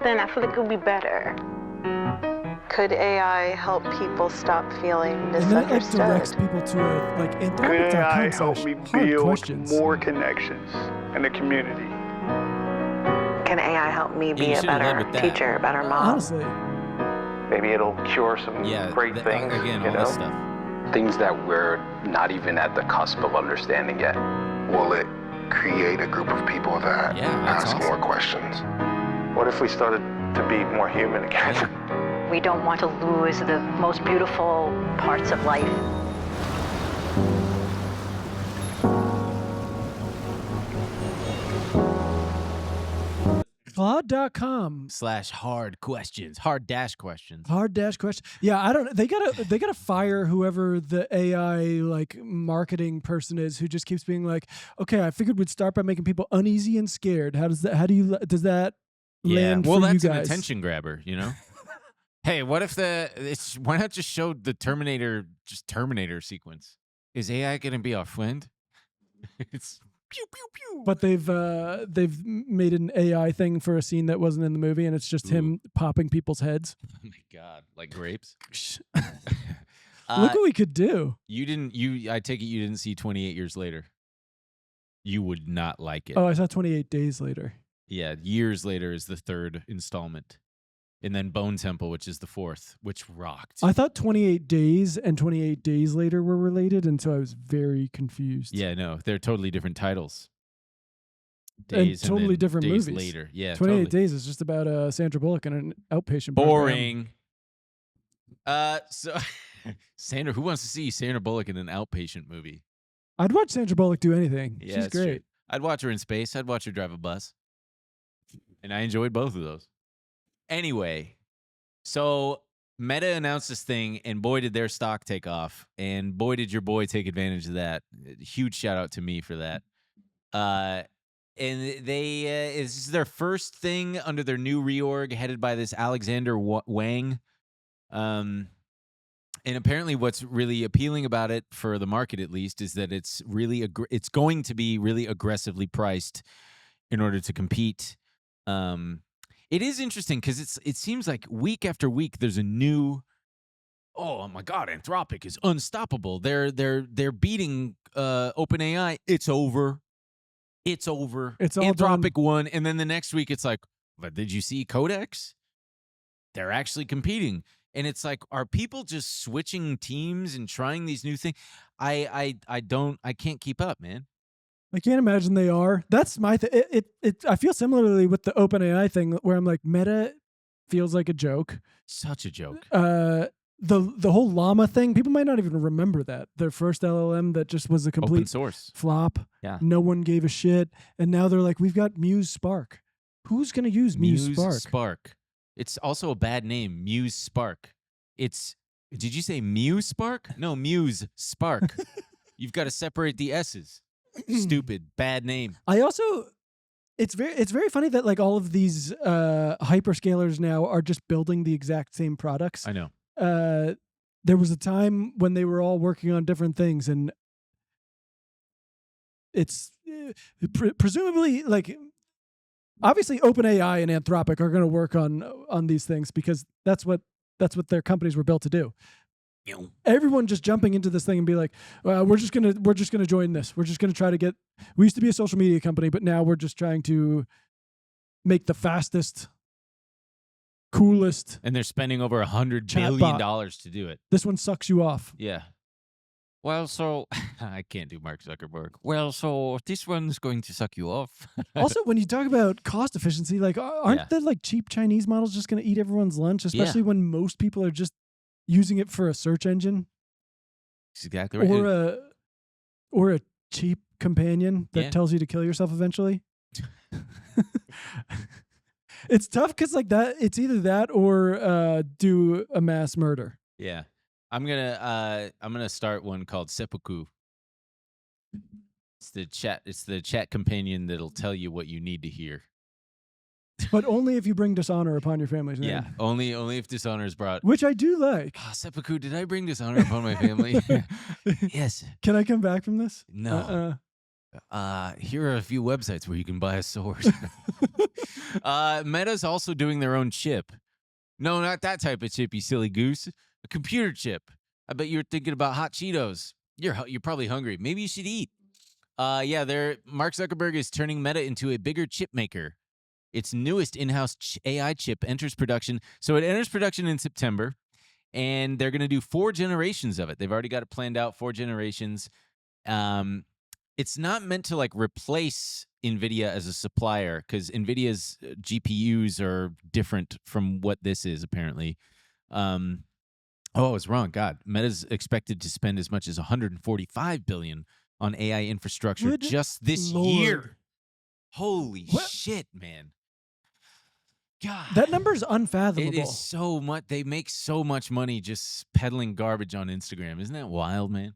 then I feel like it would be better. Could AI help people stop feeling And then it like directs misunderstood? people to like Could AI help me anthropic.com/hard build questions. more connections in the community? Can AI help me you be a should've led better with that. teacher, a better mom? Honestly, Maybe it'll cure some Yeah. great things, Again, you all know? this stuff. Things that we're not even at the cusp of understanding yet. Will it create a group of people that Yeah, that's ask awesome. more questions? What if we started to be more human again? Yeah. We don't want to lose the most beautiful parts of life. Claude.com. /hard questions. Hard dash questions. Hard dash question. Yeah, I don't. They gotta fire whoever the AI like marketing person is who just keeps being like, okay, I figured we'd start by making people uneasy and scared. Does that land well, for that's you an guys? attention grabber, you know? Hey, what if why not just show the Terminator sequence? Is AI going to be our friend? It's pew, pew, pew. But they've made an AI thing for a scene that wasn't in the movie, and it's just him popping people's heads. Oh my God, like grapes? Look what we could do. I take it you didn't see 28 Years Later. You would not like it. Oh, I saw 28 Days Later. Yeah, Years Later is the third installment. And then Bone Temple, which is the fourth, which rocked. I thought 28 Days and 28 Days Later were related, and so I was very confused. Yeah, no, they're totally different titles. And totally then different days movies. later. Yeah, 28 totally. Days is just about Sandra Bullock and an outpatient Boring. So Sandra, who wants to see Sandra Bullock in an outpatient movie? I'd watch Sandra Bullock do anything. Yeah, She's that's true. great. I'd watch her in space. I'd watch her drive a bus. And I enjoyed both of those. Anyway, so Meta announced this thing, and boy, did their stock take off. And boy, did your boy take advantage of that. Huge shout out to me for that. And they this is their first thing under their new reorg headed by this Alexander Wang. And apparently what's really appealing about it, for the market at least, is that it's really it's going to be really aggressively priced in order to compete. It is interesting because it seems like week after week there's a new, oh my God, Anthropic is unstoppable. They're beating OpenAI. It's over. It's over. It's all Anthropic done. won, and then the next week it's like, but did you see Codex? They're actually competing. And it's like, are people just switching teams and trying these new things? I can't keep up, man. I can't imagine they are. That's my thing. I feel similarly with the OpenAI thing, where I'm like, Meta feels like a joke. Such a joke. The whole llama thing, people might not even remember that. Their first LLM that just was a complete Open source flop. Yeah. No one gave a shit. And now they're like, we've got Muse Spark. Who's going to use Muse Spark? It's also a bad name, Muse Spark. Did you say Muse Spark? No, Muse Spark. You've got to separate the S's. Stupid, bad name. It's very funny that like all of these hyperscalers now are just building the exact same products. I know. There was a time when they were all working on different things, and it's presumably like, obviously OpenAI and Anthropic are going to work on these things because that's what their companies were built to do. Everyone just jumping into this thing and be like, we're just gonna join this. We're just gonna try to get. We used to be a social media company, but now we're just trying to make the fastest, coolest. And they're spending over $100 billion to do it. This one sucks you off. Yeah. Well, so I can't do Mark Zuckerberg. Well, so this one's going to suck you off. Also, when you talk about cost efficiency, like aren't the like cheap Chinese models just going to eat everyone's lunch, especially when most people are just using it for a search engine? That's exactly right. Or a cheap companion that tells you to kill yourself eventually. It's tough because like that, it's either that or do a mass murder. Yeah. I'm gonna start one called Seppuku. It's the chat companion that'll tell you what you need to hear. But only if you bring dishonor upon your family's name. Yeah, only if dishonor is brought. Which I do like. Seppuku, did I bring dishonor upon my family? Yes. Can I come back from this? No. Here are a few websites where you can buy a sword. Meta's also doing their own chip. No, not that type of chip, you silly goose. A computer chip. I bet you're thinking about hot Cheetos. You're probably hungry. Maybe you should eat. Mark Zuckerberg is turning Meta into a bigger chip maker. Its newest in-house AI chip enters production. So it enters production in September, and they're going to do 4 generations of it. They've already got it planned out, 4 generations. It's not meant to like replace NVIDIA as a supplier, because NVIDIA's GPUs are different from what this is, apparently. I was wrong. God, Meta's expected to spend as much as $145 billion on AI infrastructure just this year. Holy shit, man. God. That number's unfathomable. It is so much. They make so much money just peddling garbage on Instagram. Isn't that wild, man?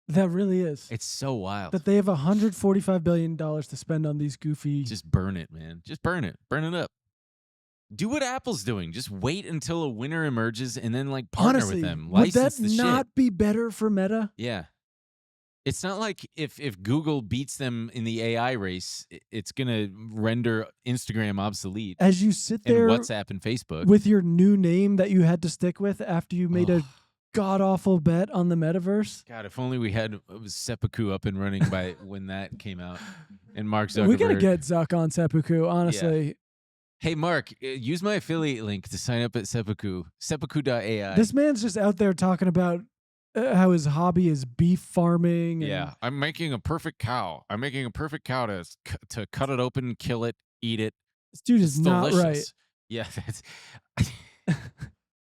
That really is. It's so wild. That they have $145 billion to spend on these goofy... Just burn it, man. Just burn it. Burn it up. Do what Apple's doing. Just wait until a winner emerges and then like partner with them. License would that not be better for Meta? Yeah. It's not like if Google beats them in the AI race, it's going to render Instagram obsolete. As you sit there... and WhatsApp and Facebook. With your new name that you had to stick with after you made a god-awful bet on the metaverse. God, if only we had Seppuku up and running by when that came out. And Mark Zuckerberg. We got to get Zuck on Seppuku, honestly. Hey, Mark, use my affiliate link to sign up at seppuku.ai. This man's just out there talking about how his hobby is beef farming. And Yeah, I'm making a perfect cow. I'm making a perfect cow to cut it open, kill it, eat it. this dude is It's not delicious. right. Yeah,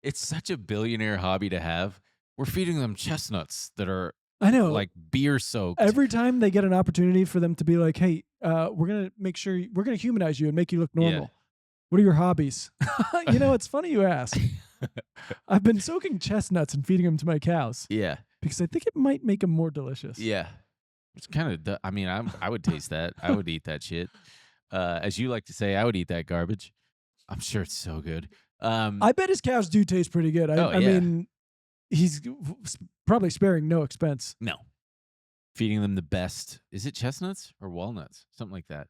it's such a billionaire hobby to have. We're feeding them chestnuts that are I know. like beer soaked. Every time they get an opportunity for them to be like, hey, we're going to make sure we're going to humanize you and make you look normal. What are your hobbies? You know, it's funny you ask. I've been soaking chestnuts and feeding them to my cows Yeah, because I think it might make them more delicious. yeah. It's kind of. I mean, I would taste that. I would eat that shit. As you like to say, I would eat that garbage. I'm sure it's so good. I bet his cows do taste pretty good. I yeah. mean, he's probably sparing no expense. No, feeding them the best. Is it chestnuts or walnuts? Something like that.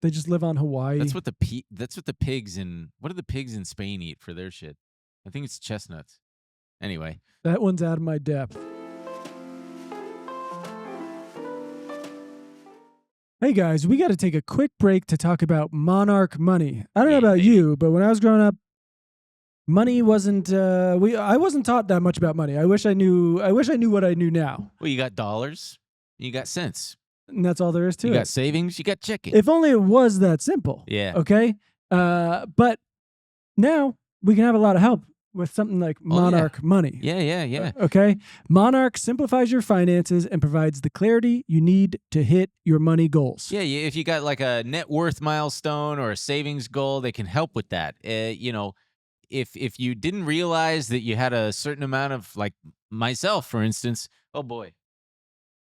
They just live on Hawaii. That's what the pigs in what do the pigs in Spain eat for their shit? I think it's chestnuts. Anyway, That one's out of my depth. Hey guys, we got to take a quick break to talk about Monarch money. I don't know about you, but when I was growing up, money wasn't. I wasn't taught that much about money. I wish I knew what I knew now. well, you got dollars, you got cents, And that's all there is to you it. got savings, you got checking. If only it was that simple. Yeah. Okay. But now we can have a lot of help with something like Monarch money. Yeah. Okay. Monarch simplifies your finances and provides the clarity you need to hit your money goals. Yeah, if you got like a net worth milestone or a savings goal, they can help with that. You know, if you didn't realize that you had a certain amount of, like myself, for instance, oh boy,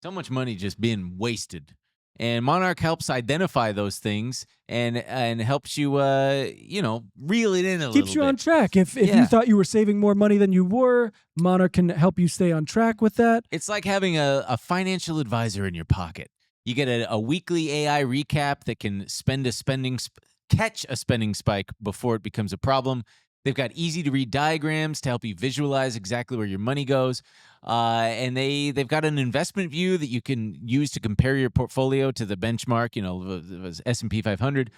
so much money just being wasted. And Monarch helps identify those things and helps you, reel it in a little bit. Keeps you on track. If Yeah. you thought you were saving more money than you were, Monarch can help you stay on track with that. It's like having a financial advisor in your pocket. You get a weekly AI recap that can catch a spending spike before it becomes a problem. They've got easy to read diagrams to help you visualize exactly where your money goes. And they've got an investment view that you can use to compare your portfolio to the benchmark, the S&P 500.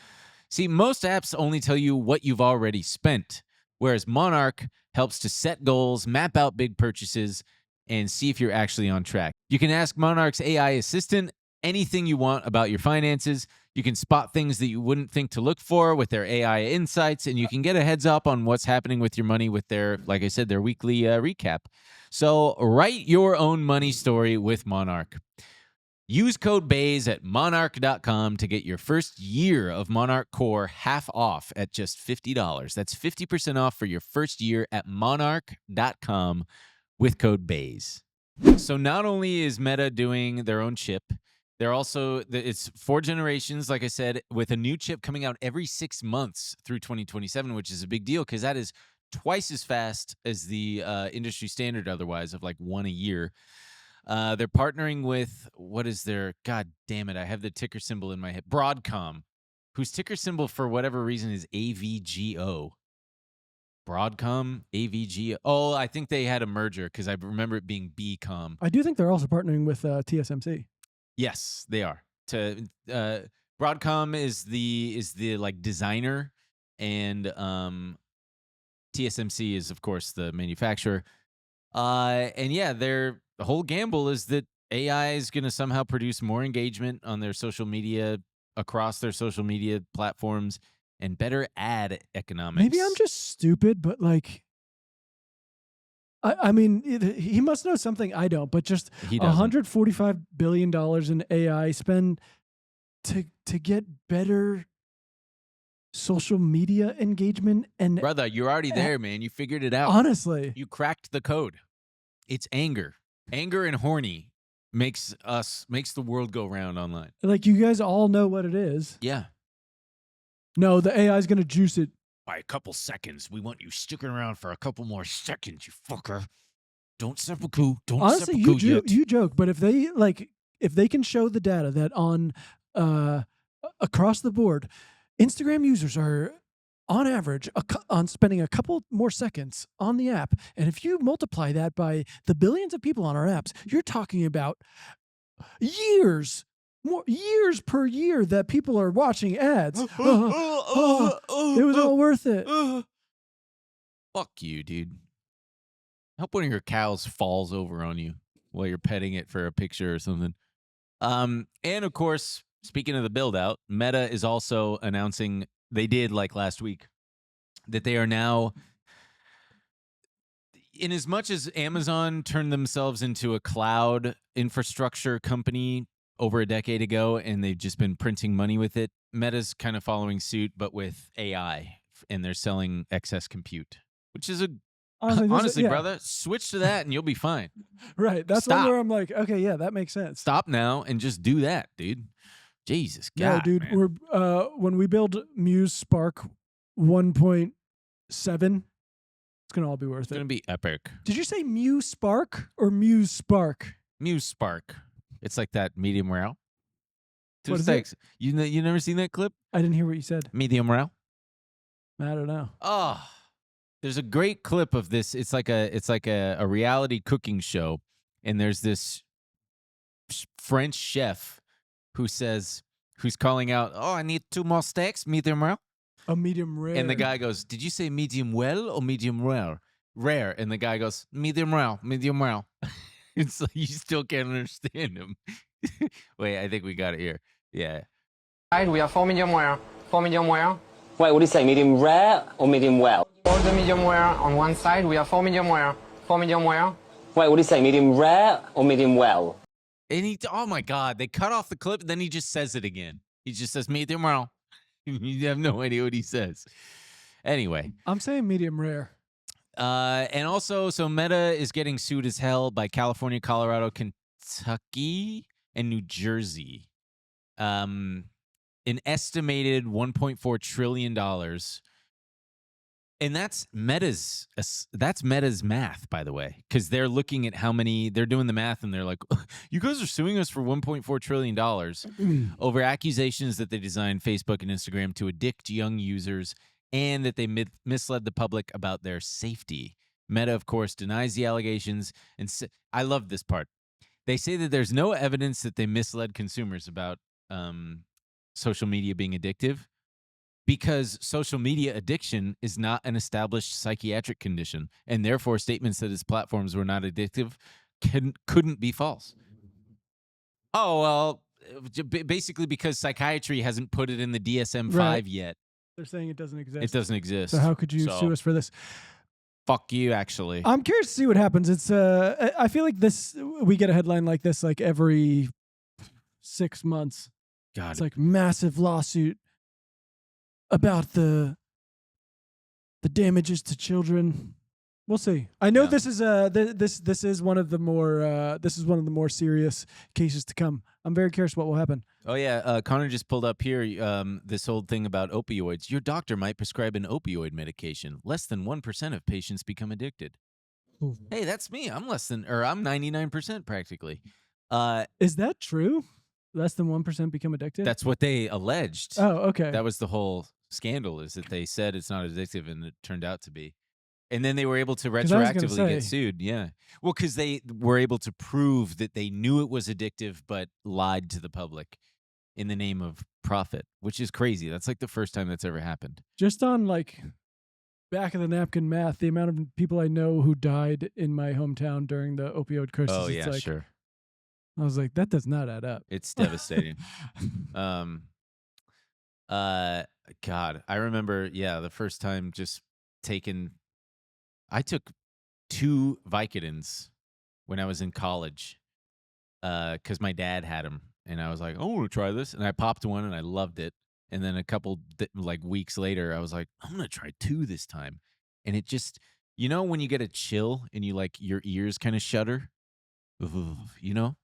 See, most apps only tell you what you've already spent, whereas Monarch helps to set goals, map out big purchases, and see if you're actually on track. You can ask Monarch's AI assistant anything you want about your finances. You can spot things that you wouldn't think to look for with their AI insights, and you can get a heads up on what's happening with your money with their, like I said, their weekly recap. So write your own money story with Monarch. Use code BAYS at monarch.com to get your first year of Monarch Core half off at just $50. That's 50% off for your first year at monarch.com with code BAYS. So not only is Meta doing their own chip, they're also, it's 4 generations, like I said, with a new chip coming out every 6 months through 2027, which is a big deal because that is twice as fast as the industry standard otherwise of like 1 a year. They're partnering with, what is their, god damn it, I have the ticker symbol in my head, Broadcom, whose ticker symbol for whatever reason is AVGO. Broadcom, AVGO. Oh, I think they had a merger because I remember it being BCom. I do think they're also partnering with TSMC. Yes, they are. Broadcom is the like designer, and TSMC is of course the manufacturer. And yeah, the whole gamble is that AI is going to somehow produce more engagement on their social media, across their social media platforms, and better ad economics. Maybe I'm just stupid, but like, I mean, he must know something I don't. But just He doesn't. $145 billion in AI spend to get better social media engagement and Brother, you're already there, man. You figured it out. honestly, You cracked the code. It's anger. Anger and horny makes the world go round online. like you guys all know what it is. Yeah. No, the AI is gonna juice it. By a couple seconds. We want you sticking around for a couple more seconds, you fucker. Don't seppuku. Don't Honestly, seppuku yet. you joke, but if they can show the data that on across the board, Instagram users are on average on spending a couple more seconds on the app, and if you multiply that by the billions of people on our apps, you're talking about years more years per year that people are watching ads. It was all worth it. Fuck you, dude. I hope one of your cows falls over on you while you're petting it for a picture or something. And of course, speaking of the build out, Meta is also announcing, they did like last week, that they are now, in as much as Amazon turned themselves into a cloud infrastructure company over a decade ago, and they've just been printing money with it, Meta's kind of following suit, but with AI, and they're selling excess compute, which is honestly, brother, switch to that and you'll be fine. Right. That's one where I'm like, okay, yeah, that makes sense. Stop now and just do that, dude. Jesus God, yeah, dude. man. We're when we build Muse Spark 1.7, it's gonna all be worth it. It's gonna be epic. Did you say Muse Spark or Muse Spark? Muse Spark. It's like that medium rare. What is it? You never seen that clip? I didn't hear what you said. Medium rare. I don't know. Oh, there's a great clip of this. It's like a reality cooking show, and there's this French chef who's calling out, "Oh, I need 2 more steaks, medium rare." A medium rare. And the guy goes, "Did you say medium well or medium rare?" Rare. And the guy goes, "Medium rare, medium rare." It's like you still can't understand him. Wait, I think we got it here. Yeah. We have 4 medium rare. 4 medium rare. Wait, what do you say? Medium rare or medium well? All the medium rare on one side. We have 4 medium rare. 4 medium rare. Wait, what do you say? Medium rare or medium well? And oh my God, they cut off the clip, and then he just says it again. He just says medium rare. You have no idea what he says. Anyway. I'm saying medium rare. And also, so Meta is getting sued as hell by California, Colorado, Kentucky, and New Jersey. An estimated $1.4 trillion. And that's Meta's math, by the way, because they're looking at they're doing the math, and they're like, you guys are suing us for $1.4 trillion over accusations that they designed Facebook and Instagram to addict young users, and that they misled the public about their safety. Meta, of course, denies the allegations. And I love this part. They say that there's no evidence that they misled consumers about social media being addictive, because social media addiction is not an established psychiatric condition, and therefore statements that its platforms were not addictive couldn't be false. Oh, well, basically because psychiatry hasn't put it in the DSM-5 yet. They're saying it doesn't exist. It doesn't exist. So how could you sue us for this? Fuck you, actually. I'm curious to see what happens. It's I feel like we get a headline like this like every 6 months. God. It's like massive lawsuit about the damages to children. We'll see. I know this is this is one of the more serious cases to come. I'm very curious what will happen. Oh yeah, Connor just pulled up here this old thing about opioids. Your doctor might prescribe an opioid medication. Less than 1% of patients become addicted. Ooh. Hey, that's me. I'm 99% practically. Is that true? Less than 1% become addicted? That's what they alleged. Oh, okay. That was the whole scandal, is that they said it's not addictive, and it turned out to be. And then they were able to retroactively get sued. Yeah. Well, because they were able to prove that they knew it was addictive, but lied to the public in the name of profit, which is crazy. That's like the first time that's ever happened. Just on like back of the napkin math, the amount of people I know who died in my hometown during the opioid crisis. Oh, yeah, like, sure. I was like, that does not add up. It's devastating. God, I remember, the first time just I took 2 Vicodins when I was in college because my dad had them, and I was like, I want to try this, and I popped one, and I loved it. And then a couple weeks later, I was like, I'm gonna try 2 this time, and it just, when you get a chill and you like your ears kind of shudder, you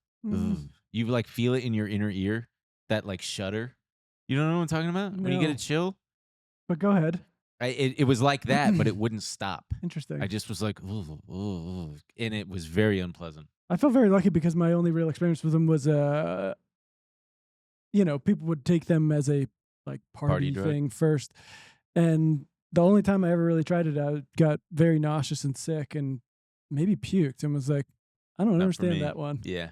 like feel it in your inner ear, that like shudder. You don't know what I'm talking about? No. When you get a chill. But go ahead. It was like that, but it wouldn't stop. Interesting. I just was like, and it was very unpleasant. I felt very lucky because my only real experience with them was, people would take them as a like party thing first. And the only time I ever really tried it, I got very nauseous and sick and maybe puked and was like, I don't understand that one. Yeah.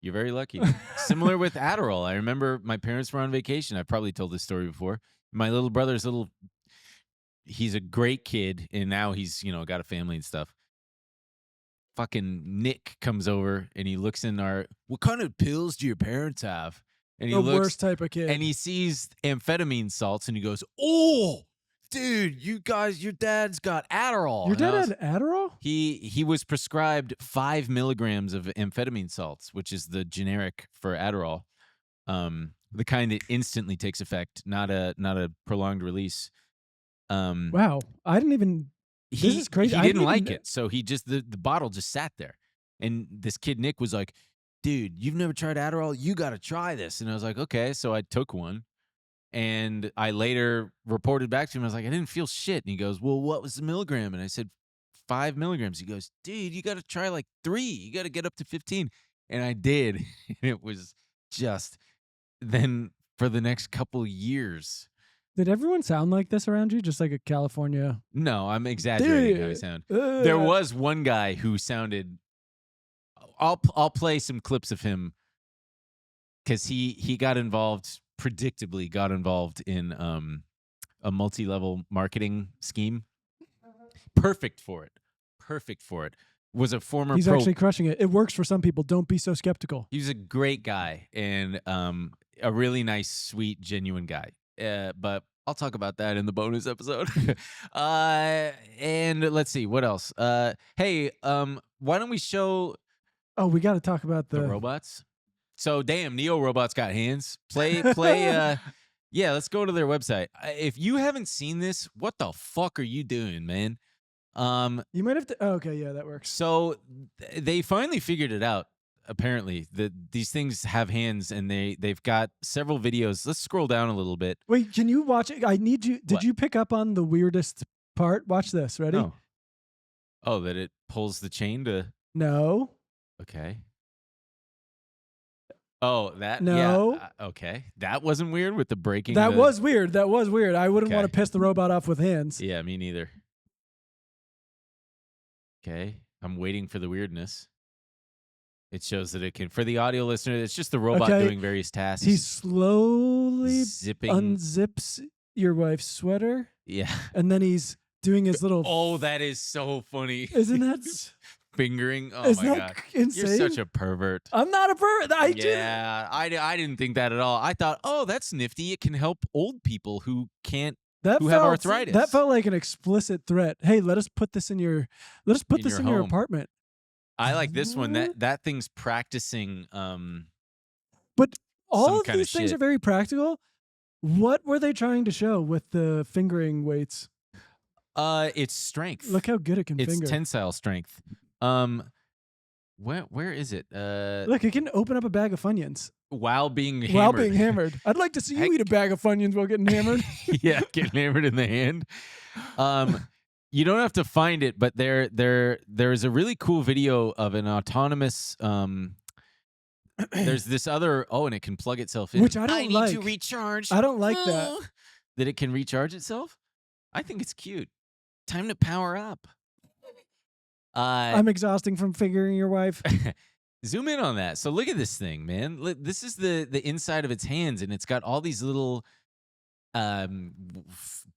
You're very lucky. Similar with Adderall. I remember my parents were on vacation. I've probably told this story before. My little brother's he's a great kid, and now he's, got a family and stuff. Fucking Nick comes over, and he looks in what kind of pills do your parents have? And he The looks, worst type of kid. and he sees amphetamine salts, and he goes, "Oh, dude, your dad's got Adderall." Your And I dad was- had Adderall? He was prescribed 5 milligrams of amphetamine salts, which is the generic for Adderall, the kind that instantly takes effect, not a prolonged release. Wow. I didn't even. This is crazy. He I didn't didn't like even- it, so he just the bottle just sat there, and this kid Nick was like, "Dude, you've never tried Adderall? You got to try this." And I was like, "Okay." So I took one. And I later reported back to him. I was like, I didn't feel shit. And he goes, "Well, what was the milligram?" And I said, 5 milligrams. He goes, "Dude, you got to try like 3. You got to get up to 15. And I did. And it was just then for the next couple years. Did everyone sound like this around you? Just like a California. No, I'm exaggerating how I sound. There was one guy who sounded. I'll play some clips of him because he predictably got involved in a multi-level marketing scheme. Perfect for it. Was a former He's actually crushing it. It works for some people. Don't be so skeptical. He was a great guy and a really nice, sweet, genuine guy. But I'll talk about that in the bonus episode. And let's see what else. Hey, why don't we show? Oh, we got to talk about the robots. So damn, Neo robots got hands. Play. Yeah, let's go to their website. If you haven't seen this, what the fuck are you doing, man? You might have to. Oh, okay, yeah, that works. So they finally figured it out. Apparently, that these things have hands, and they've got several videos. Let's scroll down a little bit. Wait, can you watch it? I need you. Did you pick up on the weirdest part? Watch this. Ready? No. Oh, that it pulls the chain to. No. Okay. Oh, that. No. Yeah. Okay, that wasn't weird with the breaking. That was weird. I wouldn't want to Okay. piss the robot off with hands. Yeah, me neither. Okay, I'm waiting for the weirdness. It shows that it can. For the audio listener, it's just the robot doing various tasks. He slowly zipping. unzips your wife's sweater. Yeah. And then he's doing his little. Oh, that is so funny. Isn't that? Fingering. Oh Isn't my that god, insane? You're such a pervert. I'm not a pervert. I didn't think that at all. I thought, oh, that's nifty. It can help old people who can't. Have arthritis. That felt like an explicit threat. Hey, let us put this in your. Let us put this in your home. apartment. I like this one. That thing's practicing. But all some of kind of these things shit. are very practical. What were they trying to show with the fingering weights? It's strength. Look how good it can It's finger. tensile strength. Where is it? Look, it can open up a bag of Funyuns While being hammered. while being hammered. I'd like to see you eat a bag of Funyuns while getting hammered. Yeah, getting hammered in the hand. You don't have to find it, but there's a really cool video of an autonomous. There's this other. Oh, and it can plug itself in. Which I don't need like. to recharge. I don't like that. That it can recharge itself. I think it's cute. Time to power up. I'm exhausting from fingering your wife. Zoom in on that. So look at this thing, man. This is the inside of its hands, and it's got all these little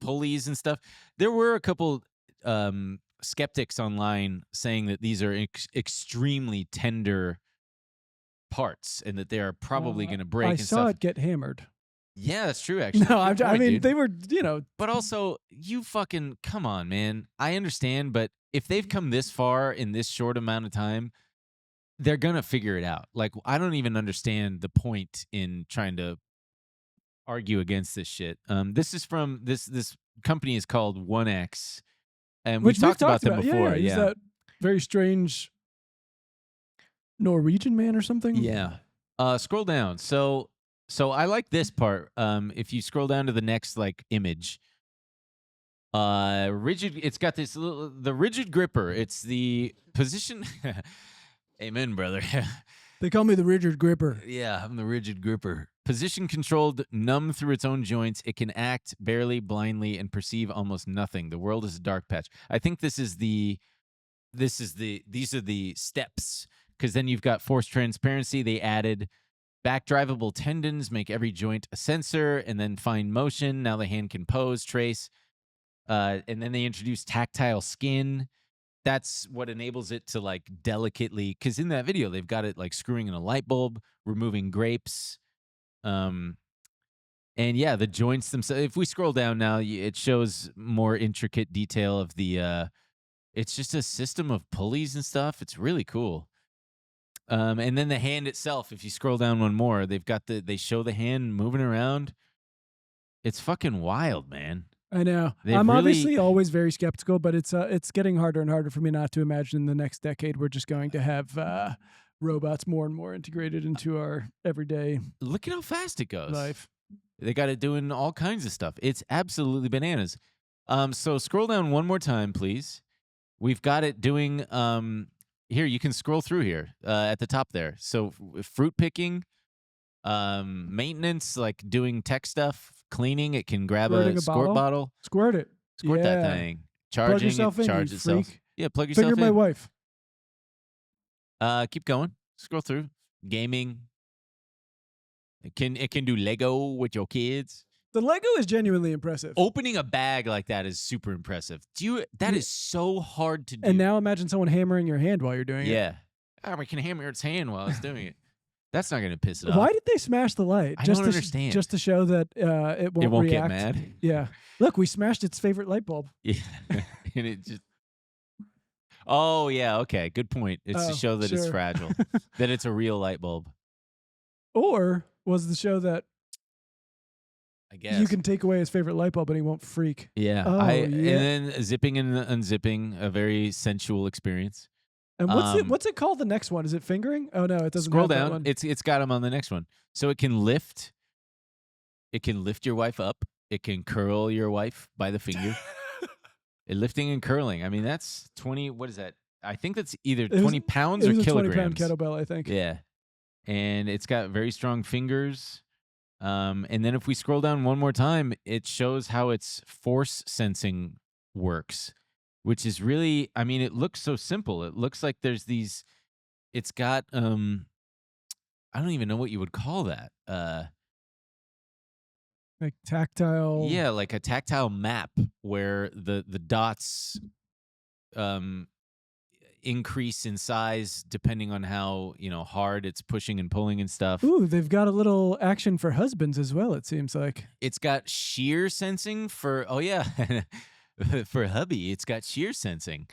pulleys and stuff. There were a couple skeptics online saying that these are extremely tender parts, and that they are probably going to break. I and saw stuff. it get hammered. Yeah, that's true. Actually, No, Good I point, mean dude. they were, But also, you fucking come on, man. I understand, but if they've come this far in this short amount of time, they're gonna figure it out. Like, I don't even understand the point in trying to argue against this shit. This is from this company is called 1X, and Which we've talked about them before. Yeah, he's that very strange Norwegian man or something. Yeah. Scroll down. So I like this part. If you scroll down to the next image, rigid. It's got this the rigid gripper. It's the position. Amen, brother. They call me the rigid gripper. Yeah, I'm the rigid gripper. Position controlled, numb through its own joints. It can act barely, blindly, and perceive almost nothing. The world is a dark patch. I think these are the steps because then you've got force transparency. They added back drivable tendons, make every joint a sensor, and then find motion. Now the hand can pose, trace. And then they introduced tactile skin. That's what enables it to like delicately, because in that video, they've got it like screwing in a light bulb, removing grapes. And yeah, the joints themselves, if we scroll down now, it shows more intricate detail of the, it's just a system of pulleys and stuff. It's really cool. And then the hand itself, if you scroll down one more, they show the hand moving around. It's fucking wild, man. I know. I'm obviously always very skeptical, but it's getting harder and harder for me not to imagine in the next decade we're just going to have robots more and more integrated into our everyday. Look at how fast it goes. Life. They got it doing all kinds of stuff. It's absolutely bananas. So scroll down one more time, please. We've got it doing. Here, you can scroll through here at the top there. So fruit picking, maintenance, like doing tech stuff, cleaning. It can grab a squirt bottle. Squirt it. Squirt that thing. Charging. Plug yourself in, charge you itself. freak. Yeah, plug yourself in. Figure my wife. Keep going. Scroll through. Gaming. It can do Lego with your kids. The Lego is genuinely impressive. Opening a bag like that is super impressive. That is so hard to do. And now imagine someone hammering your hand while you're doing it. Yeah. I can hammer its hand while it's doing it. That's not going to piss it off. Why did they smash the light? I don't understand. Just to show that it won't get react. mad. Yeah. Look, we smashed its favorite light bulb. Yeah. And it just. Oh, yeah. Okay. Good point. It's to show that it's fragile, that it's a real light bulb. Or was the show that I guess you can take away his favorite light bulb and he won't freak? Yeah. Oh, And then zipping and unzipping, a very sensual experience. And what's it called? The next one, is it fingering? Oh no, it doesn't. Scroll have that down. one. It's got them on the next one. So it can lift. It can lift your wife up. It can curl your wife by the finger. Lifting and curling. I mean, that's 20. What is that? I think that's either 20 pounds or it was kilograms. A 20-pound kettlebell, I think. Yeah, and it's got very strong fingers. And then if we scroll down one more time, it shows how its force sensing works, which is really, I mean, it looks so simple. It looks like there's these, it's got, I don't even know what you would call that. Like tactile. Yeah, like a tactile map where the dots increase in size depending on how hard it's pushing and pulling and stuff. Ooh, they've got a little action for husbands as well, it seems like. It's got shear sensing for for hubby. It's got shear sensing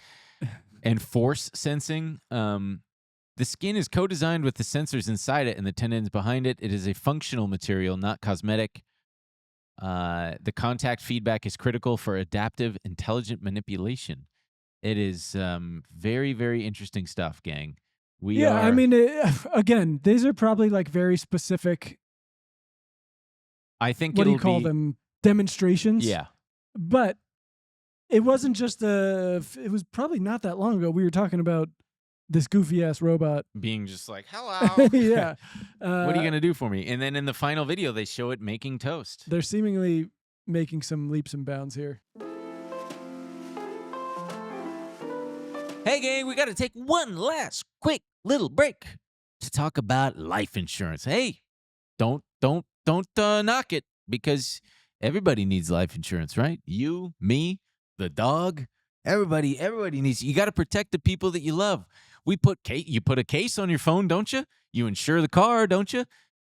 and force sensing. The skin is co-designed with the sensors inside it and the tendons behind it. It is a functional material, not cosmetic. The contact feedback is critical for adaptive, intelligent manipulation. It is very, very interesting stuff, gang. I mean, again, these are probably like very specific. I think what do you call them? Demonstrations. Yeah, but it wasn't just it was probably not that long ago. We were talking about this goofy ass robot being just like, hello. Yeah. What are you gonna do for me? And then in the final video, they show it making toast. They're seemingly making some leaps and bounds here. Hey, gang, we got to take one last quick little break to talk about life insurance. Hey, don't knock it, because everybody needs life insurance, right? You, me, the dog, everybody needs. You got to protect the people that you love. You put a case on your phone, don't you? You insure the car, don't you?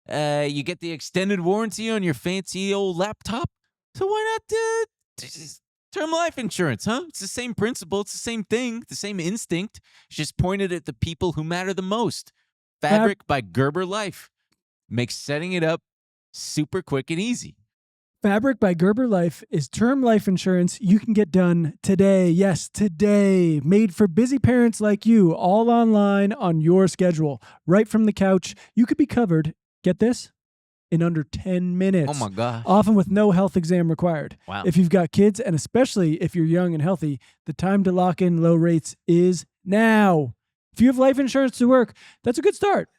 You get the extended warranty on your fancy old laptop. So why not term life insurance, huh? It's the same principle. It's the same thing, the same instinct. It's just pointed at the people who matter the most. Fabric by Gerber Life makes setting it up super quick and easy. Fabric by Gerber Life is term life insurance you can get done today. Yes, today. Made for busy parents like you, all online on your schedule. Right from the couch, you could be covered, get this, in under 10 minutes. Oh my gosh. Often with no health exam required. Wow. If you've got kids, and especially if you're young and healthy, the time to lock in low rates is now. If you have life insurance to work, that's a good start.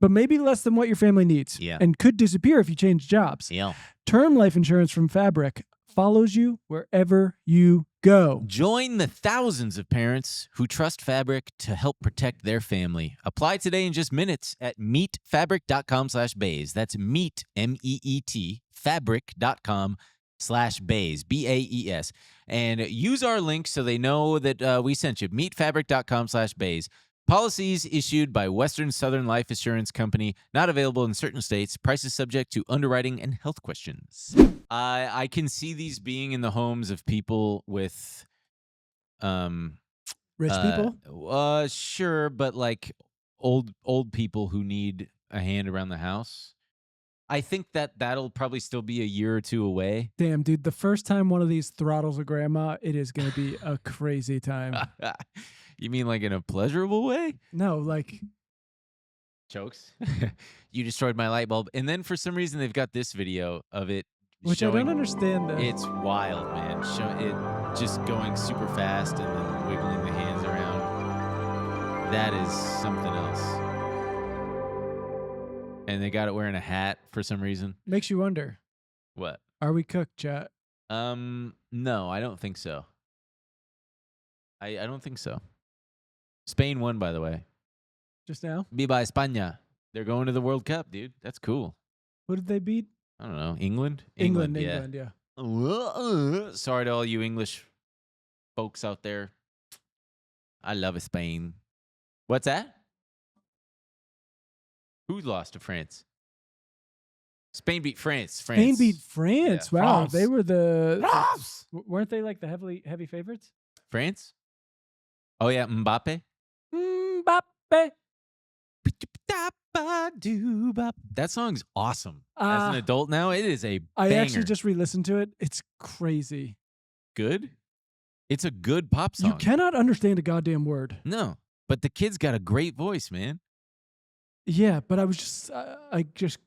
But maybe less than what your family needs. Yeah. And could disappear if you change jobs. Yeah. Term life insurance from Fabric follows you wherever you go. Join the thousands of parents who trust Fabric to help protect their family. Apply today in just minutes at meetfabric.com/bays. That's meet, M-E-E-T, fabric.com/bays, B-A-E-S. And use our link so they know that we sent you. Meetfabric.com/bays. Policies issued by Western Southern Life Assurance Company, not available in certain states. Prices subject to underwriting and health questions. I can see these being in the homes of people with Rich people? Sure, but like old people who need a hand around the house. I think that'll probably still be a year or two away. Damn, dude, the first time one of these throttles a grandma, it is going to be a crazy time. You mean like in a pleasurable way? No, like Chokes. You destroyed my light bulb. And then for some reason they've got this video of it which showing, I don't understand. It's wild, man. It just going super fast and then wiggling the hands around. That is something else. And they got it wearing a hat for some reason. Makes you wonder. What? Are we cooked, chat? No, I don't think so. I don't think so. Spain won, by the way. Just now? Viva España. They're going to the World Cup, dude. That's cool. Who did they beat? I don't know. England? England, yeah. Sorry to all you English folks out there. I love Spain. What's that? Who lost to France? Spain beat France. Spain beat France. Yeah. Wow. France. They were France. weren't they like the heavy favorites? France? Oh, yeah. Mbappe? Mbappe. That song's awesome. As an adult now, it is a banger. I actually just re-listened to it. It's crazy. Good? It's a good pop song. You cannot understand a goddamn word. No, but the kid's got a great voice, man. Yeah, but I was just,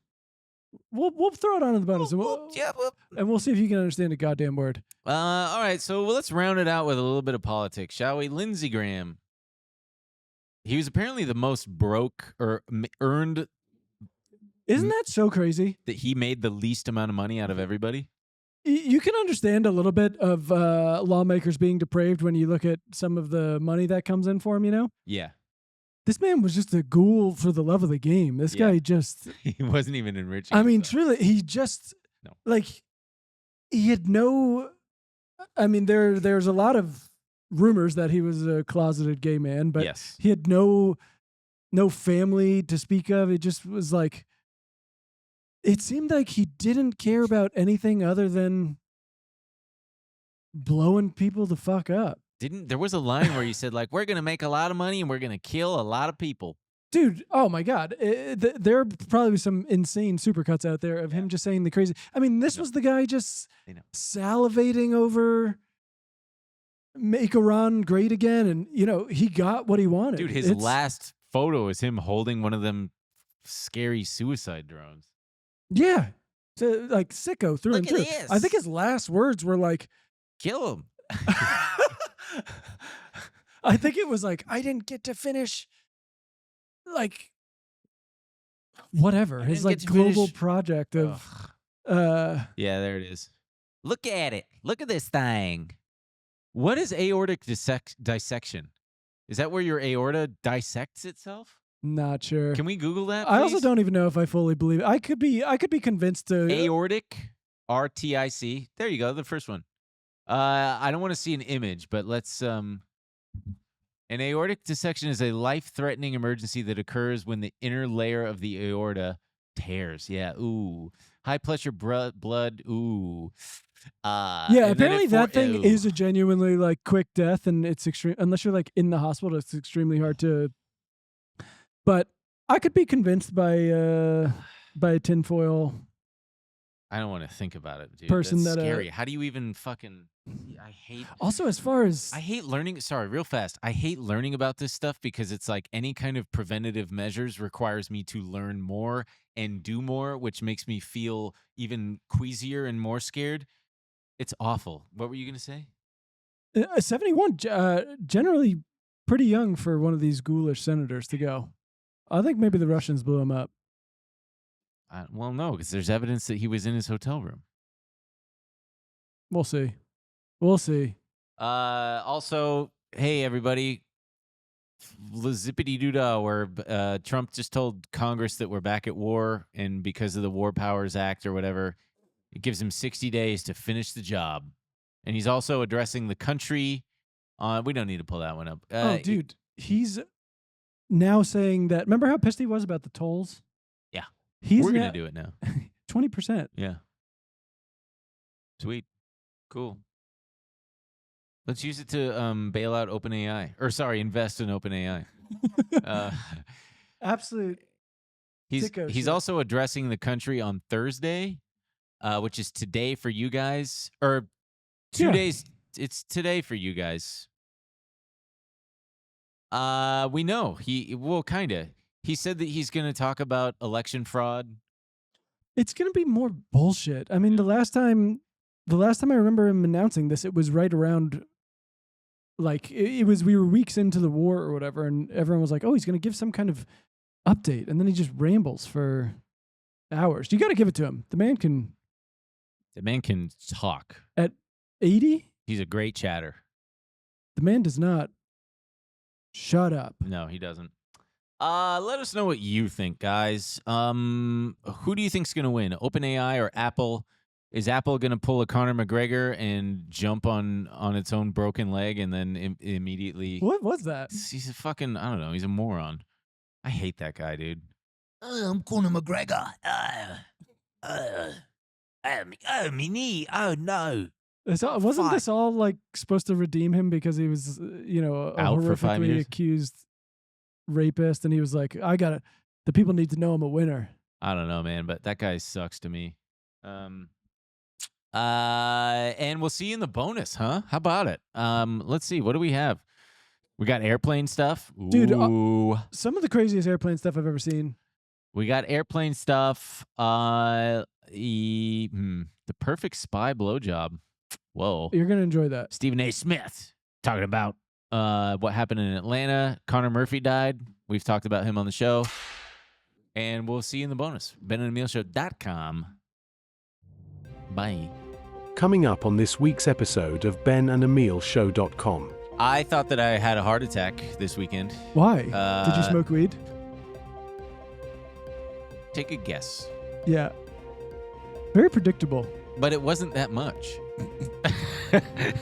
we'll throw it on in the bonus, and we'll see if you can understand a goddamn word. All right, so let's round it out with a little bit of politics, shall we? Lindsey Graham. He was apparently the most broke or earned. Isn't that so crazy? That he made the least amount of money out of everybody? You can understand a little bit of lawmakers being depraved when you look at some of the money that comes in for him, you know? Yeah. This man was just a ghoul for the love of the game. This guy just... He wasn't even enriching I mean, himself. truly, he just... No. Like, he had no... I mean, there's a lot of rumors that he was a closeted gay man, but yes. He had no family to speak of. It just was like... It seemed like he didn't care about anything other than blowing people the fuck up. There was a line where he said, like, we're going to make a lot of money and we're going to kill a lot of people. Dude, oh my God. There are probably some insane supercuts out there of him just saying the crazy... I mean, this was the guy just salivating over make Iran great again, and, you know, he got what he wanted. Dude, his last photo is him holding one of them scary suicide drones. Yeah. So, like, sicko through and through. This. I think his last words were like... Kill him. I think it was like, I didn't get to finish, like, whatever. His, like, global project of... Yeah, there it is. Look at it. Look at this thing. What is aortic dissection? Is that where your aorta dissects itself? Not sure. Can we Google that, please? I also don't even know if I fully believe it. I could be convinced to... Aortic, RTIC. There you go, the first one. I don't want to see an image, but let's... An aortic dissection is a life-threatening emergency that occurs when the inner layer of the aorta tears. Yeah, ooh. High-pressure blood, ooh. Yeah, apparently that thing is a genuinely, like, quick death, and it's extreme. Unless you're, like, in the hospital, it's extremely hard to... But I could be convinced by a tinfoil... I don't want to think about it, dude. Person That's that, scary. How do you even fucking... I hate... Also, as far as... I hate learning... Sorry, real fast. I hate learning about this stuff because it's like any kind of preventative measures requires me to learn more and do more, which makes me feel even queasier and more scared. It's awful. What were you going to say? 71, generally pretty young for one of these ghoulish senators to go. I think maybe the Russians blew him up. Well, no, because there's evidence that he was in his hotel room. We'll see. We'll see. Also, hey, everybody. Zippity doodah, where Trump just told Congress that we're back at war, and because of the War Powers Act or whatever, it gives him 60 days to finish the job. And he's also addressing the country. We don't need to pull that one up. Dude, he's now saying that. Remember how pissed he was about the tolls? Yeah. We're going to do it now. 20%. Yeah. Sweet. Cool. Let's use it to bail out OpenAI. Or, sorry, invest in OpenAI. Absolute. He's also addressing the country on Thursday, which is today for you guys. Or 2 days. It's today for you guys. We know. Kind of. He said that he's going to talk about election fraud. It's going to be more bullshit. I mean, the last time I remember him announcing this, it was right around, like, we were weeks into the war or whatever, and everyone was like, oh, he's going to give some kind of update, and then he just rambles for hours. You got to give it to him. The man can talk. At 80? He's a great chatter. The man does not shut up. No, he doesn't. Let us know what you think, guys. Who do you think's going to win, OpenAI or Apple? Is Apple going to pull a Conor McGregor and jump on its own broken leg and then immediately... What was that? He's a fucking... I don't know. He's a moron. I hate that guy, dude. I'm Conor McGregor. Me knee. Oh, no. Wasn't this all, like, supposed to redeem him because he was, a out for 5 years? Accused rapist, and he was like, the people need to know I'm a winner. I don't know, man, but that guy sucks to me. And we'll see you in the bonus, huh? How about it? Let's see. What do we have? We got airplane stuff. Ooh. Dude, some of the craziest airplane stuff I've ever seen. We got airplane stuff. The perfect spy blowjob. Whoa. You're going to enjoy that. Stephen A. Smith talking about what happened in Atlanta. Connor Murphy died. We've talked about him on the show. And we'll see you in the bonus. BenandEmilShow.com. Bye. Coming up on this week's episode of BenandEmilShow.com. I thought that I had a heart attack this weekend. Why? Did you smoke weed? Take a guess. Yeah. Very predictable. But it wasn't that much.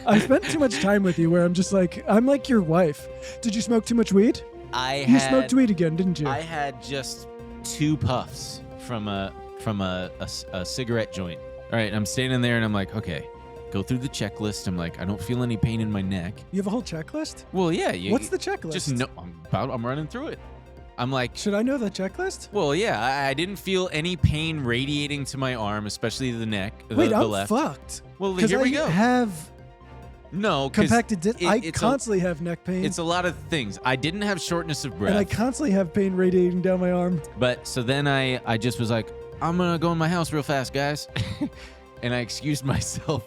I spent too much time with you where I'm like your wife. Did you smoke too much weed? You smoked weed again, didn't you? I had just 2 puffs from a cigarette joint. All right, I'm standing there and I'm like, okay, go through the checklist. I'm like, I don't feel any pain in my neck. You have a whole checklist? Well, yeah. What's the checklist? Just no. I'm running through it. I'm like, should I know the checklist? Well, yeah. I didn't feel any pain radiating to my arm, especially the neck. Wait, the I'm left. Fucked. Well, here we go. No, compacted disc. I constantly have neck pain. It's a lot of things. I didn't have shortness of breath. And I constantly have pain radiating down my arm. But so then I just was like, I'm going to go in my house real fast, guys. And I excused myself.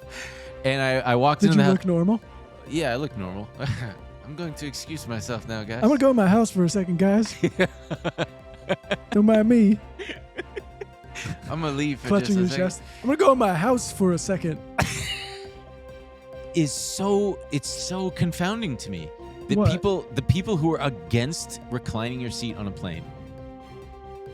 And I walked into the house. Did you look normal? Yeah, I look normal. I'm going to excuse myself now, guys. I'm going to go in my house for a second, guys. Don't mind me. I'm going to leave for clutching just a your chest. I'm going to go in my house for a second. It's so confounding to me. The people who are against reclining your seat on a plane.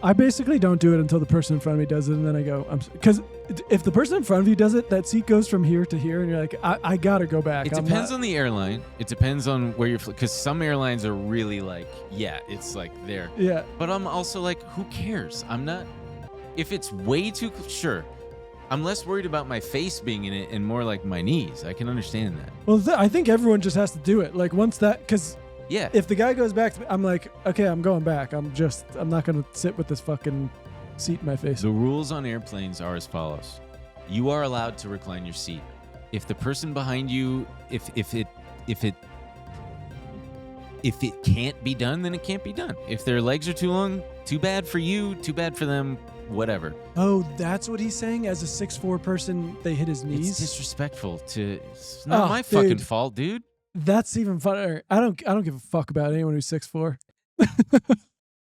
I basically don't do it until the person in front of me does it, and then I go, because if the person in front of you does it, that seat goes from here to here, and you're like, I gotta go back. It depends on the airline. It depends on where you're, because some airlines are really like, yeah, it's like there. Yeah. But I'm also like, who cares? I'm not. If it's way too sure, I'm less worried about my face being in it and more like my knees. I can understand that. Well, I think everyone just has to do it. Like once that, because. Yeah. If the guy goes back to me, I'm like, okay, I'm going back. I'm not going to sit with this fucking seat in my face. The rules on airplanes are as follows. You are allowed to recline your seat. If the person behind you, if it can't be done, then it can't be done. If their legs are too long, too bad for you, too bad for them, whatever. Oh, that's what he's saying? As a 6'4" person, they hit his knees? It's disrespectful to... It's not my fucking fault, dude. That's even funnier. I don't give a fuck about anyone who's 6'4".